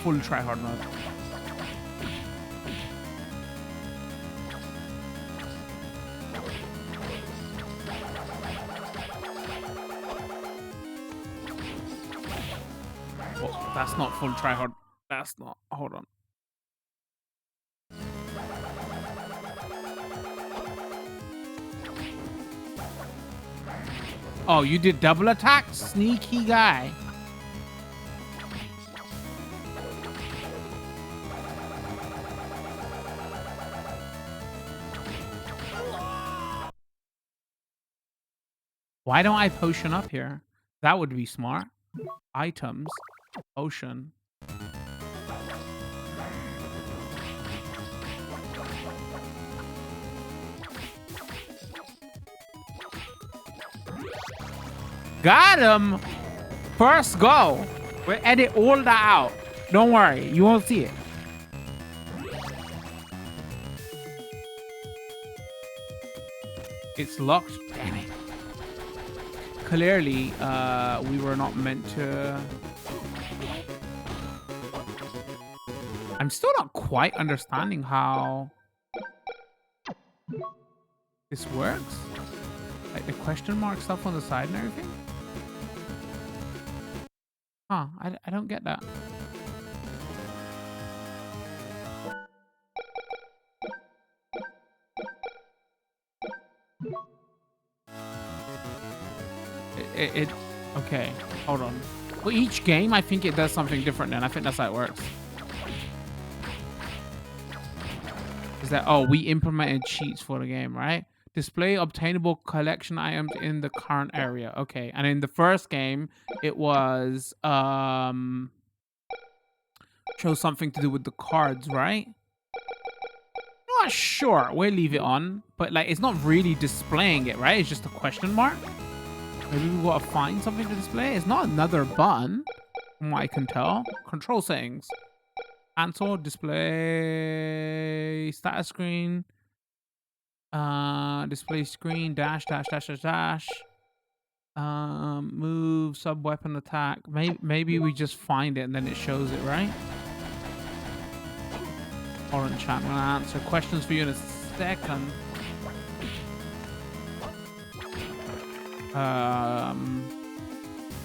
Full tryhard mode. Oh, that's not full tryhard. That's not. Hold on. Oh, you did double attack? Sneaky guy. Why don't I potion up here? That would be smart. Items. Ocean. Got him! First go. We'll edit all that out. Don't worry. You won't see it. It's locked. Damn it. Clearly, we were not meant to... I'm still not quite understanding how this works. Like the question mark stuff on the side and everything. Huh, I don't get that. Okay, hold on. Well, each game, I think it does something different then. I think that's how it works. Is that, oh, we implemented cheats for the game, right? Display obtainable collection items in the current area. Okay, and in the first game, it was, show something to do with the cards, right? Not sure. We'll leave it on. But, like, it's not really displaying it, right? It's just a question mark. Maybe we gotta find something to display. It's not another button, from what I can tell. Control settings. Cancel, display, status screen. Display screen, dash, dash, dash, dash, dash. Move, sub-weapon attack. Maybe we just find it and then it shows it, right? Hold on, chat. I'm gonna answer questions for you in a second.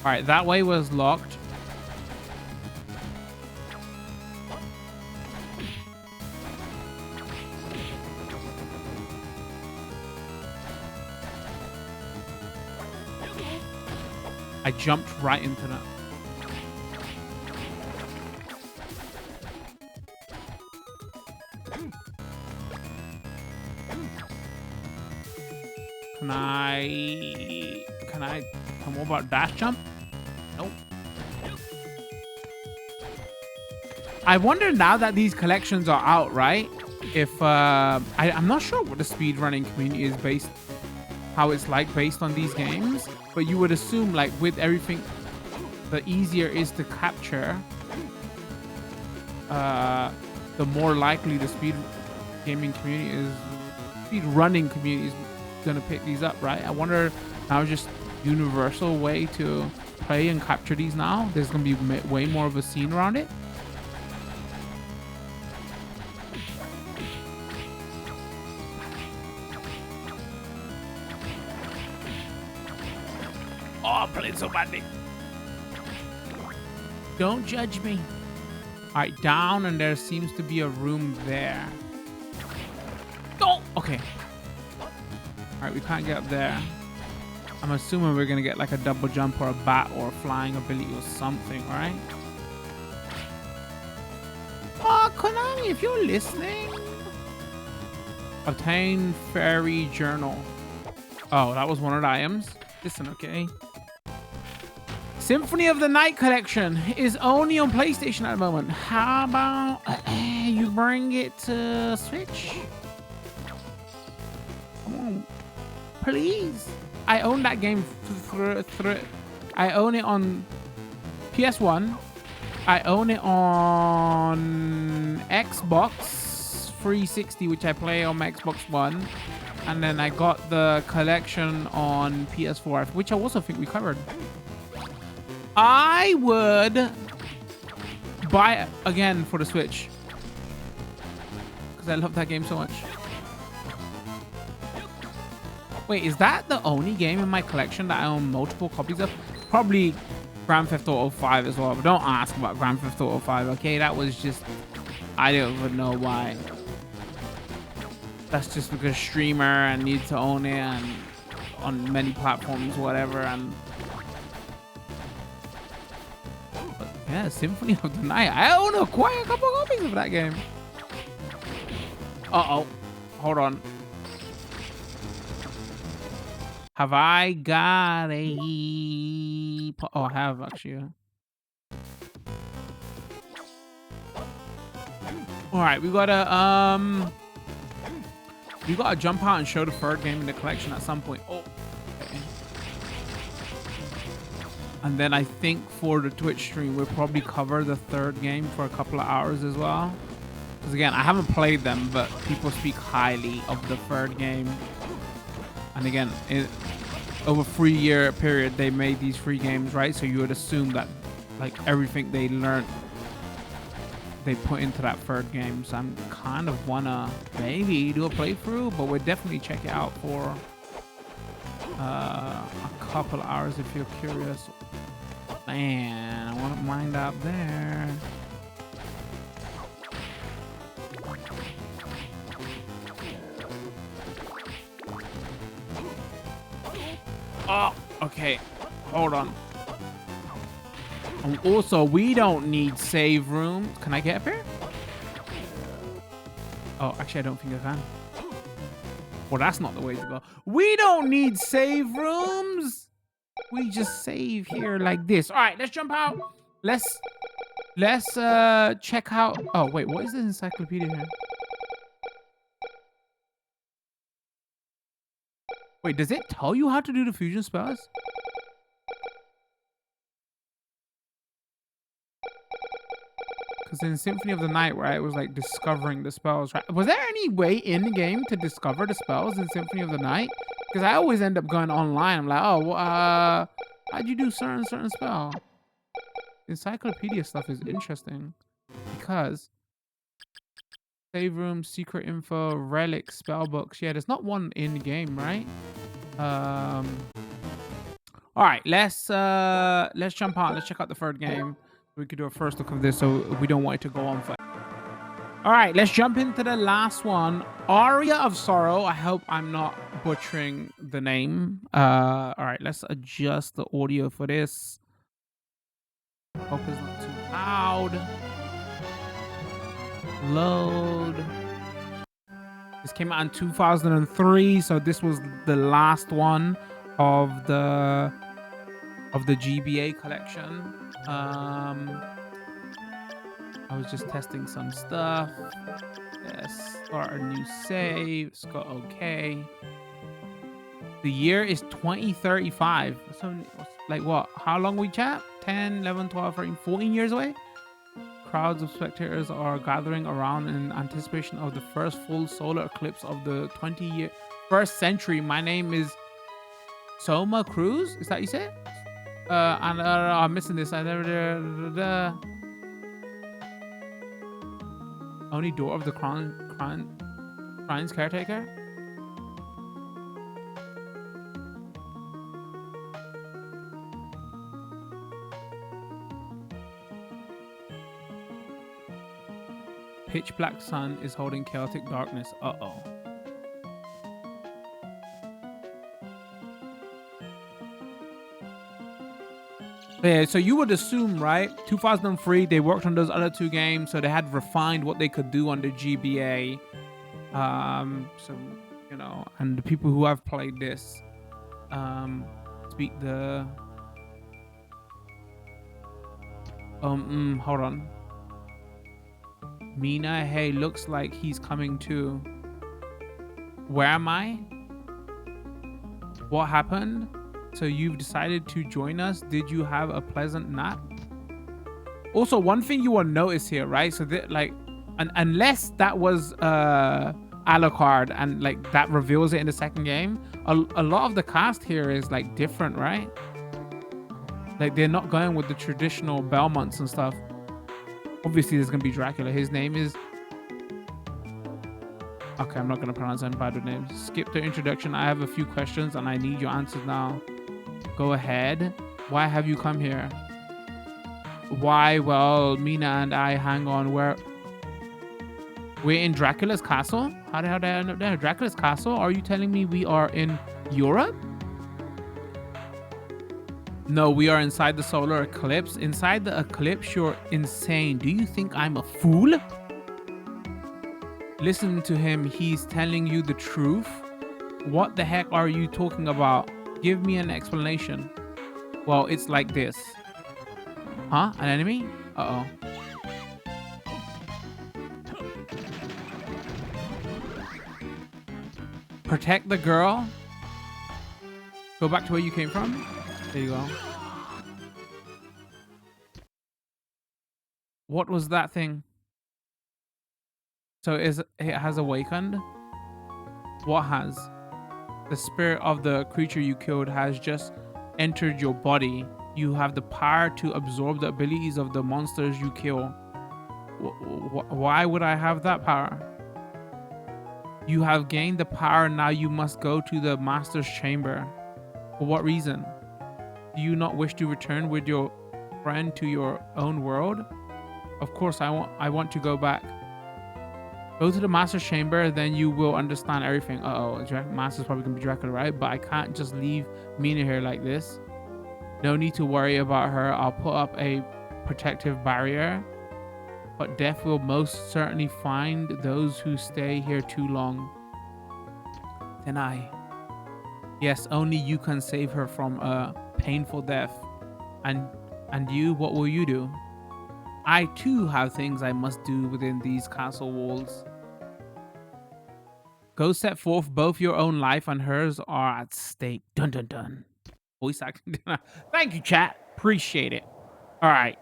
Alright, that way was locked. I jumped right into that. Can I come over about dash jump? Nope. I wonder now that these collections are out, right? If I'm not sure what the speedrunning community is based, how it's like based on these games, but you would assume like with everything, the easier is to capture, the more likely the speed gaming community is, speed running community is gonna pick these up, right? I wonder now just universal way to play and capture these now. There's gonna be way more of a scene around it. Oh, I'm playing so badly. Don't judge me. All right, down, and there seems to be a room there. Oh, okay. All right, we can't get up there. I'm assuming we're gonna get like a double jump or a bat or a flying ability or something, right? Oh, Konami, if you're listening. Obtain fairy journal. Oh, that was one of the items. Listen, okay. Symphony of the Night collection is only on PlayStation at the moment. How about you bring it to Switch? Come on, please. I own that game. I own it on PS1. I own it on Xbox 360, which I play on my Xbox One. And then I got the collection on PS4, which I also think we covered. I would buy it again for the Switch because I love that game so much. Wait, is that the only game in my collection that I own multiple copies of? Probably Grand Theft Auto 5 as well, but don't ask about Grand Theft Auto 5, okay? That was just, I don't even know why. That's just because streamer and need to own it and on many platforms, whatever. And but yeah, Symphony of the Night. I own quite a couple copies of that game. Uh-oh. Hold on. Have I got a... Oh, I have actually. All right, we gotta jump out and show the third game in the collection at some point. Oh, okay. And then I think for the Twitch stream, we'll probably cover the third game for a couple of hours as well. Because again, I haven't played them, but people speak highly of the third game. And again, over a 3-year period, they made these 3 games, right? So you would assume that like everything they learned, they put into that third game. So I'm kind of wanna maybe do a playthrough, but we'll definitely check it out for a couple hours if you're curious. Man, I wouldn't mind out there. Oh, okay. Hold on. And also, we don't need save room. Can I get up here? Oh, actually, I don't think I can. Well, that's not the way to go. We don't need save rooms. We just save here like this. All right, let's jump out. Let's check out. Oh, wait, what is this encyclopedia here? Wait, does it tell you how to do the fusion spells? Because in Symphony of the Night, right, it was like discovering the spells, right? Was there any way in the game to discover the spells in Symphony of the Night? Because I always end up going online. I'm like, oh, well, how'd you do certain spell? Encyclopedia stuff is interesting because save room, secret info, relic, spell books. Yeah, there's not one in the game, right? All right, let's jump on. Let's check out the third game. We could do a first look of this, so we don't want it to go on for. All right, let's jump into the last one, Aria of Sorrow. I hope I'm not butchering the name. All right, let's adjust the audio for this. Hope it's not too loud. Load. This came out in 2003, so this was the last one of the GBA collection. I was just testing some stuff. Let's start a new save. Let's go okay. The year is 2035. So, like what? How long we chat? 10, 11, 12, 13, 14 years away? Crowds of spectators are gathering around in anticipation of the first full solar eclipse of the 21st century. My name is Soma Cruz. Is that you say? And I'm missing this. Only door of the Crime's caretaker. Pitch black sun is holding chaotic darkness. Uh-oh. Yeah, so you would assume, right? 2003, they worked on those other 2 games, so they had refined what they could do on the GBA. So, you know, and the people who have played this speak the... hold on. Mina, hey, looks like he's coming too. Where am I? What happened? So you've decided to join us. Did you have a pleasant nap? Also, one thing you will notice here, right? So that, like, unless that was Alucard and like that reveals it in the second game, a lot of the cast here is like different, right? Like they're not going with the traditional Belmonts and stuff. Obviously, there's gonna be Dracula. His name is... Okay, I'm not gonna pronounce any bad names. Skip the introduction. I have a few questions and I need your answers now. Go ahead. Why have you come here? Why? Well, Mina and I hang on. We're in Dracula's castle? How did I end up there? Dracula's castle? Are you telling me we are in Europe? No, we are inside the solar eclipse. Inside the eclipse? You're insane. Do you think I'm a fool? Listen to him. He's telling you the truth. What the heck are you talking about? Give me an explanation. Well, it's like this. Huh? An enemy? Uh-oh. Protect the girl. Go back to where you came from. There you go. What was that thing? So it has awakened? What has? The spirit of the creature you killed has just entered your body. You have the power to absorb the abilities of the monsters you kill. Why would I have that power? You have gained the power. Now you must go to the master's chamber. For what reason? Do you not wish to return with your friend to your own world? Of course, I want to go back. Go to the master's chamber, then you will understand everything. Uh-oh, master's probably gonna be Dracula, right? But I can't just leave Mina here like this. No need to worry about her. I'll put up a protective barrier. But death will most certainly find those who stay here too long. Then yes, only you can save her from a painful death. And you, what will you do? I too have things I must do within these castle walls. Go set forth. Both your own life and hers are at stake. Dun dun dun. Voice acting. Thank you, chat. Appreciate it. All right.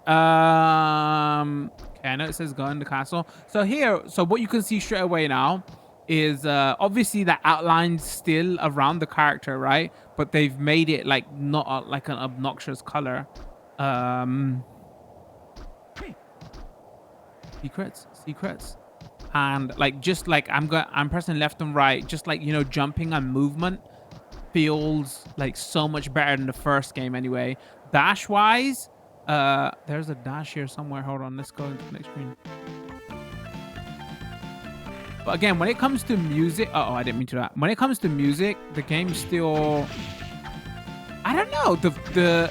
Okay, I know it says go in the castle. So here, so what you can see straight away now is obviously that outline's still around the character, right? But they've made it like not like an obnoxious color. Secrets. And like just like I'm pressing left and right, just like, you know, jumping and movement feels like so much better than the first game anyway. Dash wise, there's a dash here somewhere. Hold on, let's go into the next screen. But again, when it comes to music, I didn't mean to that. When it comes to music, the game still, I don't know, the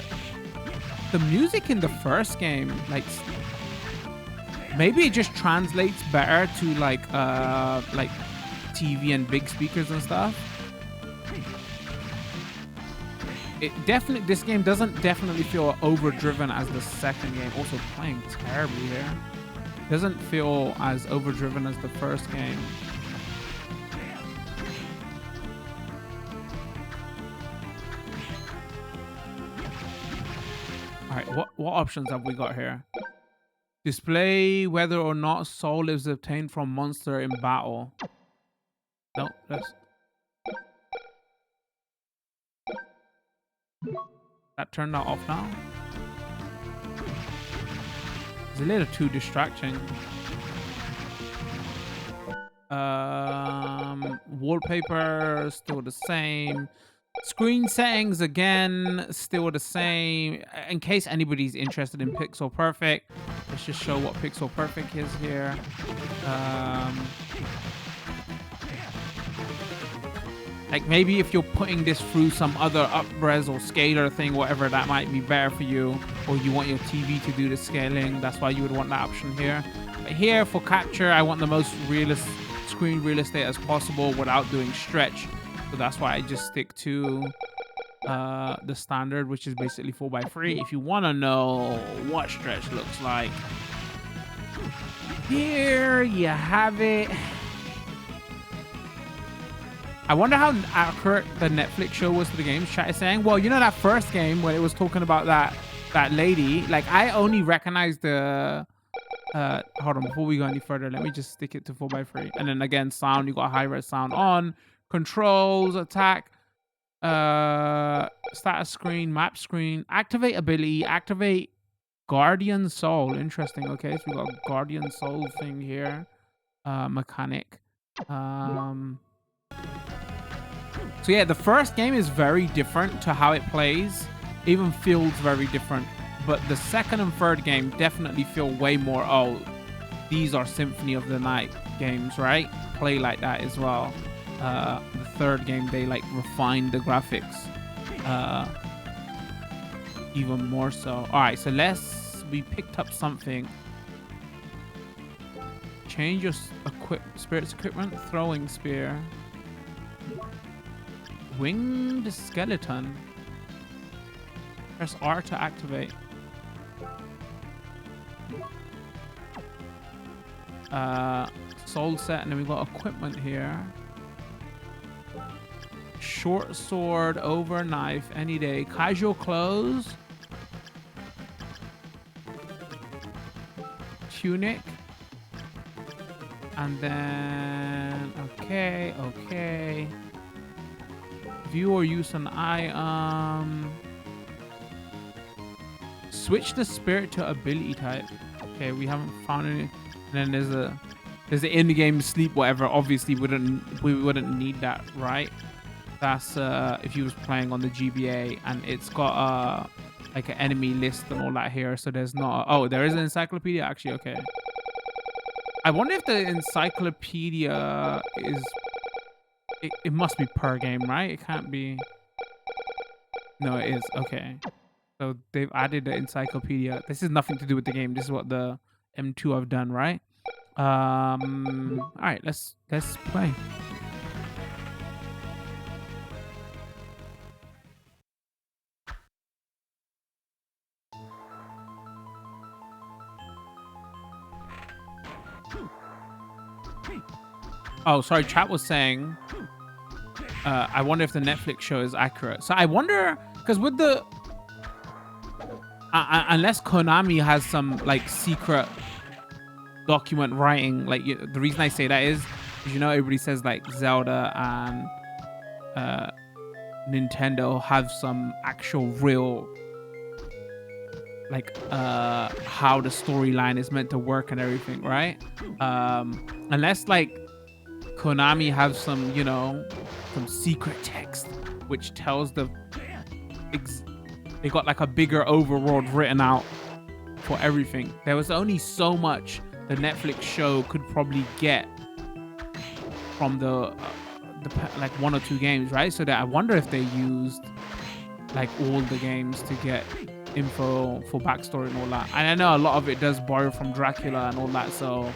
music in the first game, like maybe it just translates better to like TV and big speakers and stuff. This game doesn't definitely feel overdriven as the second game. Also playing terribly here. Doesn't feel as overdriven as the first game. All right, what options have we got here? Display whether or not soul is obtained from monster in battle. No, that's... That turned that off now? It's a little too distracting. Wallpaper, still the same. Screen settings, again, still the same. In case anybody's interested in Pixel Perfect, let's just show what Pixel Perfect is here. Like maybe if you're putting this through some other up-res or scaler thing, whatever, that might be better for you. Or you want your TV to do the scaling, that's why you would want that option here. But here for capture, I want the most screen real estate as possible without doing stretch. So that's why I just stick to the standard, which is basically 4:3. If you want to know what stretch looks like, here you have it. I wonder how accurate the Netflix show was to the games. Chat is saying, well, you know that first game when it was talking about that lady, like I only recognized the hold on, before we go any further, let me just stick it to 4:3. And then again, sound, you got high res sound on, controls, attack, status screen, map screen, activate ability, activate Guardian Soul. Interesting. Okay, so we got a Guardian Soul thing here. Mechanic. So yeah, the first game is very different to how it plays. Even feels very different. But the second and third game definitely feel way more, oh, these are Symphony of the Night games, right? Play like that as well. The third game, they like refined the graphics even more so. All right, so we picked up something. Change your spirit's equipment. Throwing spear. Winged skeleton. Press R to activate. Soul set, and then we got equipment here. Short sword over knife any day. Casual clothes. Tunic. And then okay. View or use an item. Switch the spirit to ability type. Okay, we haven't found any. And then there's the in-game sleep, whatever. Obviously, we wouldn't need that, right? That's if you was playing on the GBA, and it's got like an enemy list and all that here. So there's not. Oh, there is an encyclopedia actually. Okay. I wonder if the encyclopedia is. It must be per game, right? It can't be. No, it is. Okay. So they've added the encyclopedia. This is nothing to do with the game. This is what the M2 have done, right? All right, let's play. Oh, sorry. Chat was saying, I wonder if the Netflix show is accurate. So I wonder, because with the, unless Konami has some like secret document writing, like the reason I say that is, you know, everybody says like Zelda and Nintendo have some actual real, like how the storyline is meant to work and everything, right? Unless like Konami have some, you know, some secret text which tells the they got like a bigger overworld written out for everything. There was only so much the Netflix show could probably get from the like 1 or 2 games, right? So that I wonder if they used like all the games to get info for backstory and all that. And I know a lot of it does borrow from Dracula and all that. So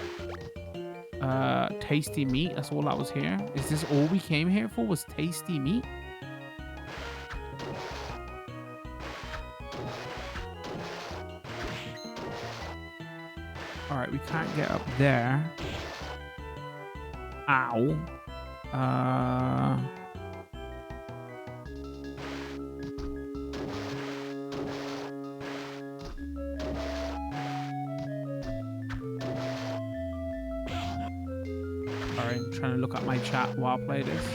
tasty meat, that's all that was here. Is this all we came here for, was tasty meat? All right, we can't get up there. Ow. Sorry, I'm trying to look at my chat while I play this.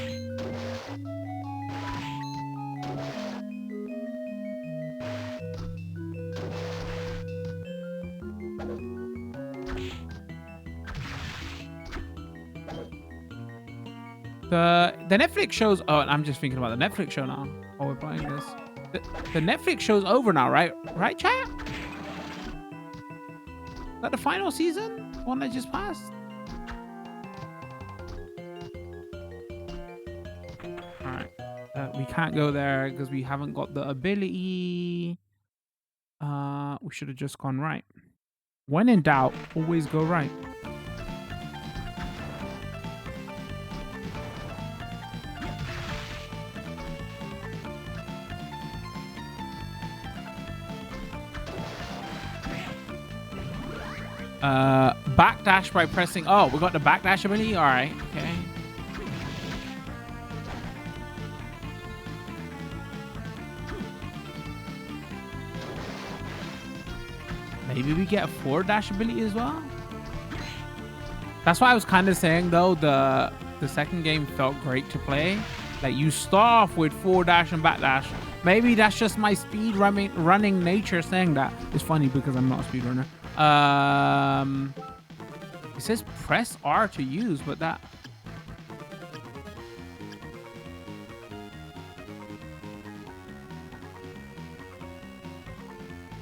The Netflix shows. Oh, I'm just thinking about the Netflix show now. Oh, we're playing this. The Netflix show's over now, right? Right, chat? Is that the final season? One that just passed? All right. We can't go there because we haven't got the ability. We should have just gone right. When in doubt, always go right. Backdash by pressing. Oh, we got the backdash ability. All right. Okay. Maybe we get a forward dash ability as well. That's why I was kind of saying though, the second game felt great to play. Like you start off with forward dash and backdash. Maybe that's just my speed running nature saying that. It's funny because I'm not a speedrunner. It says press R to use, but that.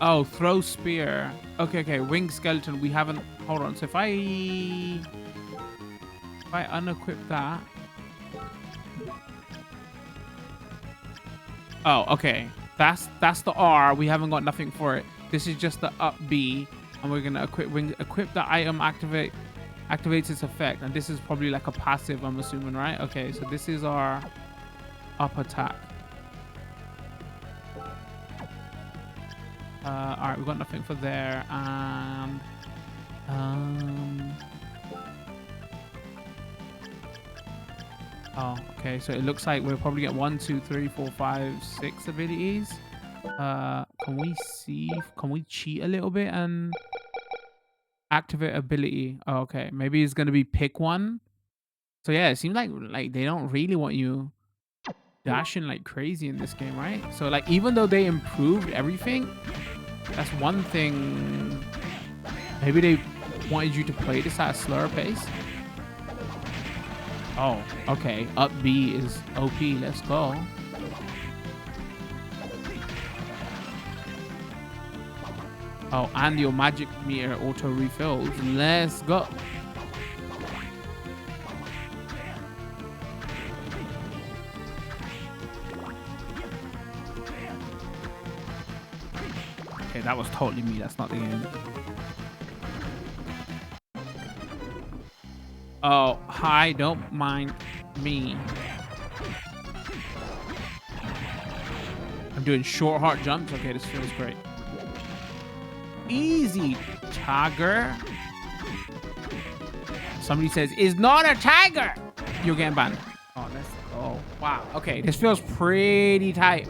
Oh, throw spear. Okay. Winged skeleton. We haven't. Hold on. So if I unequip that. Oh, okay. That's the R. We haven't got nothing for it. This is just the up B, and we're gonna equip the item. Activates its effect, and this is probably like a passive, I'm assuming, right? Okay, so this is our up attack. All right, we've got nothing for there, and oh, okay. So it looks like we'll probably get 1, 2, 3, 4, 5, 6 abilities. Can we see? Can we cheat a little bit and activate ability? Oh, okay, maybe it's gonna be pick one. So yeah, it seems like they don't really want you dashing like crazy in this game, right? So like even though they improved everything, that's one thing. Maybe they wanted you to play this at a slower pace. Oh, okay. Up B is OP. Let's go. Oh, and your magic meter auto refills. Let's go. Okay, that was totally me. That's not the game. Oh, hi. Don't mind me. I'm doing short heart jumps. Okay, this feels great. Easy, tiger. Somebody says, "Is not a tiger." You're getting banned. Oh, that's... Oh, wow. Okay, this feels pretty tight.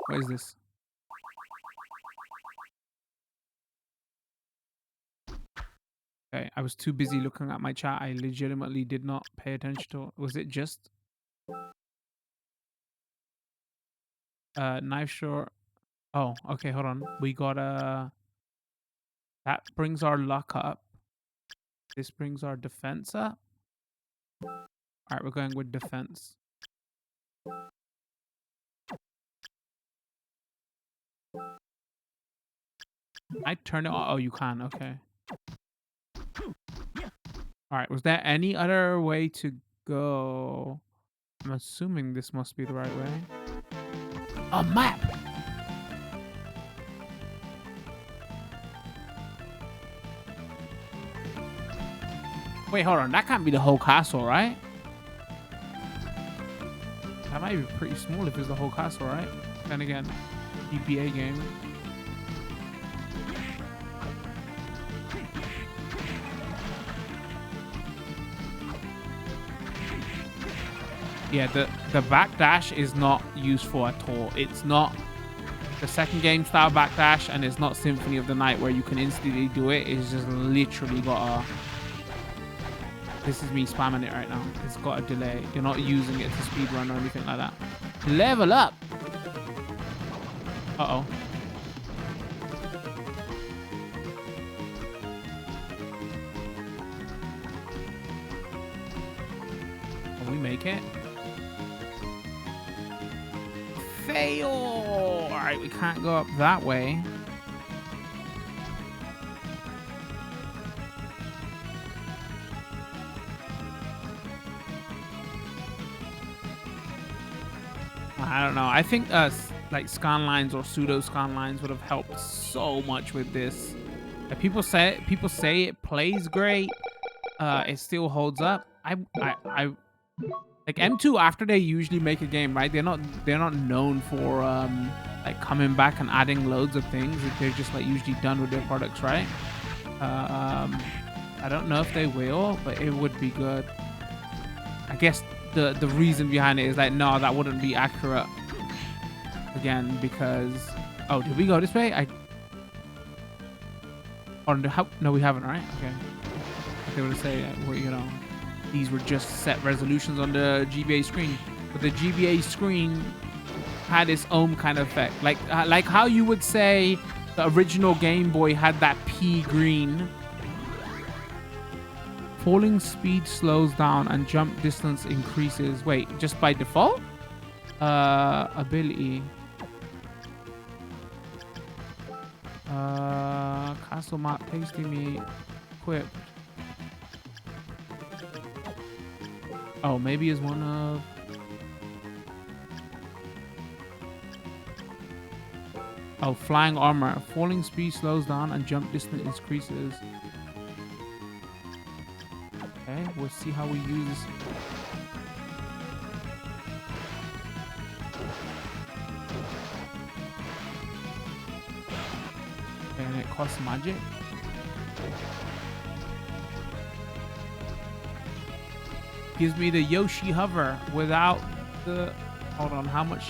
What is this? Okay, I was too busy looking at my chat. I legitimately did not pay attention to it. Was it just... knife short? Oh, okay, hold on. We got a... That brings our luck up. This brings our defense up. All right, we're going with defense. I turn it on. Oh, you can. Okay. All right. Was there any other way to go? I'm assuming this must be the right way. A map. Wait, hold on. That can't be the whole castle, right? That might be pretty small if it's the whole castle, right? Then again, EPA game. Yeah, the backdash is not useful at all. It's not the second game style backdash, and it's not Symphony of the Night where you can instantly do it. It's just literally got a... This is me spamming it right now. It's got a delay. You're not using it to speedrun or anything like that. Level up! Uh-oh. Can we make it? Fail! Alright, we can't go up that way. I don't know. I think like scan lines or pseudo scan lines would have helped so much with this. Like, people say it plays great. It still holds up. I like M2 after they usually make a game, right? They're not known for like coming back and adding loads of things. They're just like usually done with their products, right? I don't know if they will, but it would be good. I guess the reason behind it is like, no, that wouldn't be accurate again, because... Oh, did we go this way? No, we haven't, right? Okay. They were to say, well, you know, these were just set resolutions on the GBA screen, but the GBA screen had its own kind of effect, like how you would say the original Game Boy had that pea green. Falling speed slows down and jump distance increases. Wait, just by default? Ability. Castle map, tasty meat, equipped. Oh, maybe is one of... Oh, flying armor. Falling speed slows down and jump distance increases. Okay, we'll see how we use this. cost magic. Gives me the Yoshi hover without the... Hold on, how much?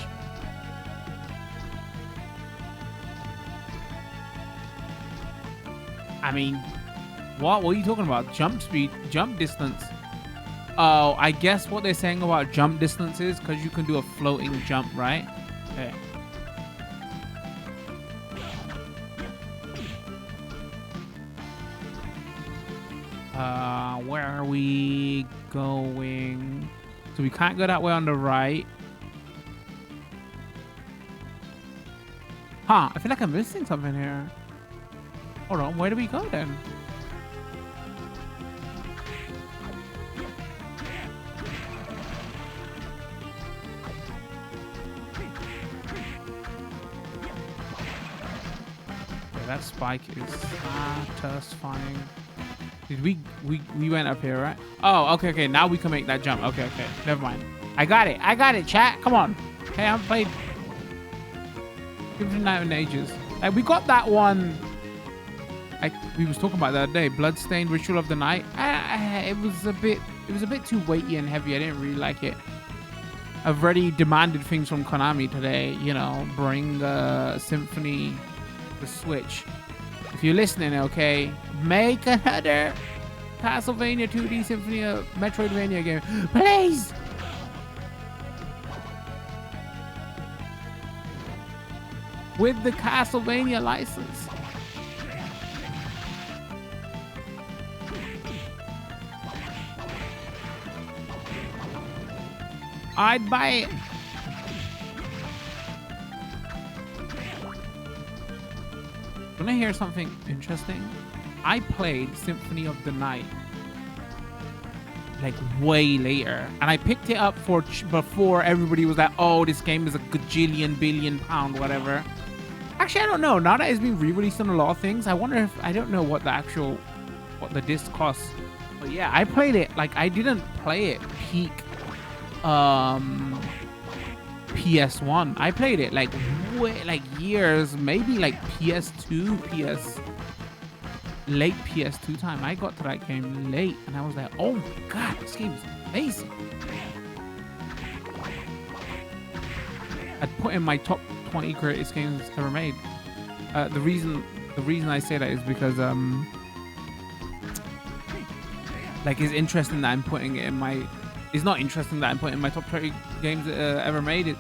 I mean, what are you talking about? Jump speed, jump distance. Oh, I guess what they're saying about jump distance is because you can do a floating jump, right? Okay. Where are we going? So we can't go that way on the right. Huh, I feel like I'm missing something here. Hold on, where do we go then? Okay, that spike is satisfying. Did we went up here, right? Oh, okay, now we can make that jump. Okay, never mind. I got it, chat. Come on. Okay, I haven't played Infinite Night in ages. Like, we got that one. We was talking about the other day, Bloodstained Ritual of the Night. It was a bit too weighty and heavy. I didn't really like it. I've already demanded things from Konami today. You know, bring Symphony to Switch. If you're listening, okay, make another Castlevania 2D Symphony Metroidvania game, please. With the Castlevania license. I'd buy it. Wanna hear something interesting? I played Symphony of the Night like way later, and I picked it up before everybody was like, oh, this game is a gajillion billion pound whatever. Actually, I don't know. Now that it's been re-released on a lot of things, I wonder if I don't know what the disc costs. But yeah, I played it like I didn't play it peak PS1. I played it like years, maybe like PS2, late PS2 time. I got to that game late and I was like, oh my god, this game is amazing. I'd put in my top 20 greatest games ever made. The reason I say that is because like it's interesting that I'm putting it in my... It's not interesting that I'm putting my top 30 games ever made.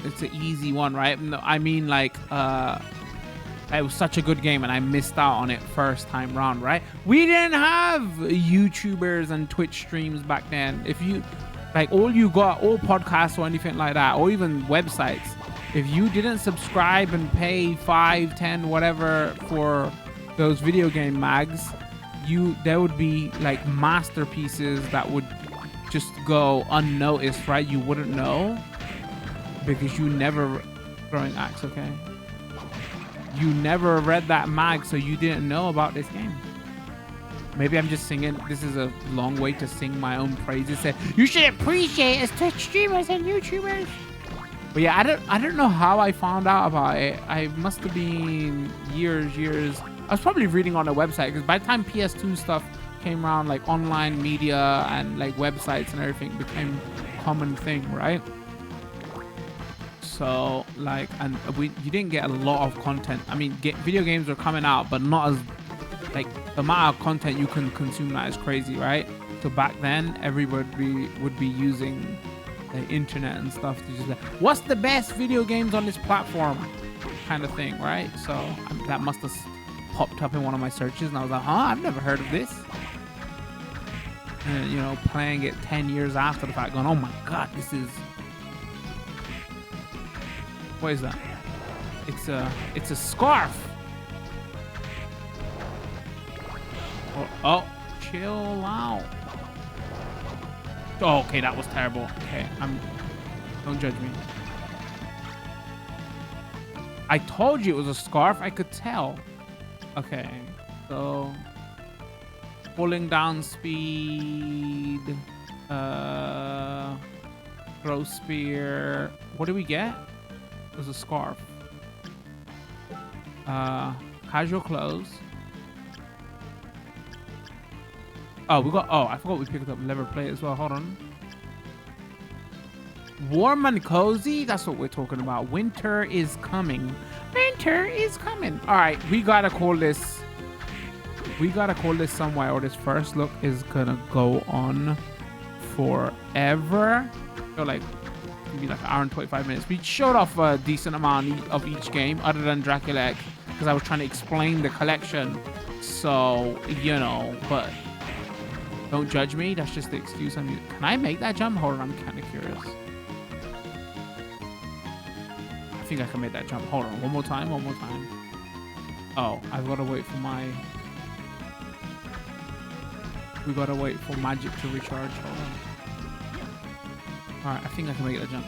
It's an easy one, right? No, I mean, like, it was such a good game and I missed out on it first time round, right? We didn't have YouTubers and Twitch streams back then. If you, like, all podcasts or anything like that, or even websites, if you didn't subscribe and pay 5, 10, whatever for those video game mags, there would be like masterpieces that would just go unnoticed, right? You wouldn't know because you never... Throwing axe, okay? You never read that mag, so you didn't know about this game. Maybe I'm just singing. This is a long way to sing my own praises. Say, you should appreciate us Twitch streamers and YouTubers. But yeah, I don't know how I found out about it. I must have been years. I was probably reading on a website, because by the time PS2 stuff came around, like online media and like websites and everything became a common thing, right? So like, and you didn't get a lot of content. I mean, video games were coming out, but not as like the amount of content you can consume that is crazy, right? So back then, everybody would be using the internet and stuff to just like, what's the best video games on this platform, kind of thing, right? So that must have popped up in one of my searches and I was like, huh, I've never heard of this. And, you know, playing it 10 years after the fact, going, oh my god, this is... What is that? It's a scarf. Oh, chill out. Oh, okay, that was terrible. Okay, don't judge me. I told you it was a scarf. I could tell. Okay, so pulling down speed, throw spear. What do we get? It was a scarf. Casual clothes. Oh, we got. Oh, I forgot we picked up leather plate as well. Hold on. Warm and cozy. That's what we're talking about. Winter is coming. Winter is coming. All right, we gotta call this. We gotta call this somewhere, or this first look is gonna go on forever. So like, maybe like an hour and 25 minutes. We showed off a decent amount of each game, other than Dracula X, because I was trying to explain the collection. So you know, but. Don't judge me. That's just the excuse I'm using. Can I make that jump? Hold on. I'm kind of curious. I think I can make that jump. Hold on. One more time. One more time. Oh, I've got to wait for my... We got to wait for magic to recharge. Hold on. All right. I think I can make that jump.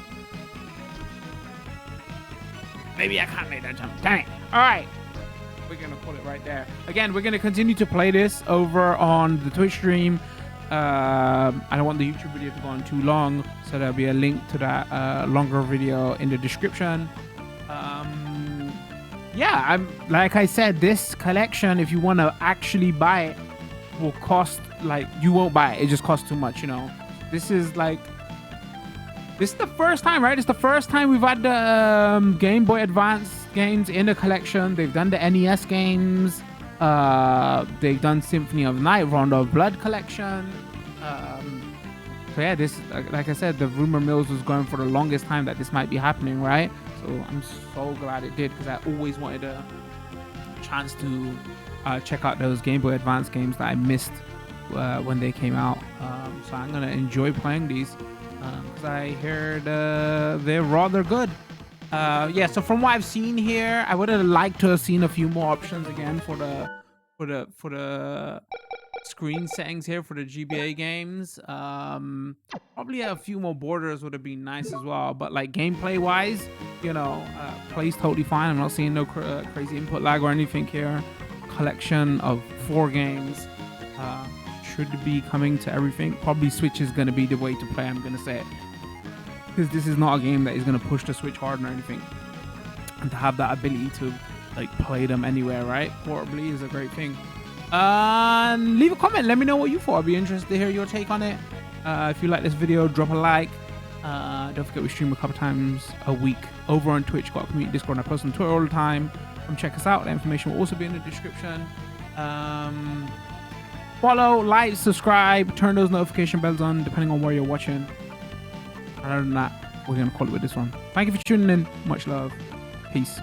Maybe I can't make that jump. Dang it. All right. We're gonna put it right there. Again, we're gonna continue to play this over on the Twitch stream. I don't want the YouTube video to go on too long, so there'll be a link to that longer video in the description. Yeah, I'm like I said, this collection, if you want to actually buy it, will cost, like, you won't buy it. It just costs too much, you know. This is like, this is the first time, right? It's the first time we've had the Game Boy Advance games in the collection. They've done the NES games. They've done Symphony of the Night, Rondo of Blood collection. So yeah, this, like I said, the rumor mills was going for the longest time that this might be happening, right? So I'm so glad it did, because I always wanted a chance to check out those Game Boy Advance games that I missed when they came out. So I'm gonna enjoy playing these because I heard they're rather good. Yeah, so from what I've seen here, I would have liked to have seen a few more options again for the screen settings here for the GBA games. Probably a few more borders would have been nice as well, but like gameplay wise, you know, plays totally fine. I'm not seeing no crazy input lag or anything here. Collection of 4 games should be coming to everything. Probably Switch is going to be the way to play, I'm going to say it, because this is not a game that is going to push the Switch hard or anything, and to have that ability to like play them anywhere, right, portably, is a great thing. Leave a comment, let me know what you thought. I'd be interested to hear your take on it. If you like this video, drop a like. Don't forget we stream a couple times a week over on Twitch. Got a community Discord, and I post on Twitter all the time. Come check us out. The information will also be in the description. Follow, like, subscribe, turn those notification bells on depending on where you're watching. Other than that, we're gonna call it with this one. Thank you for tuning in. Much love. Peace.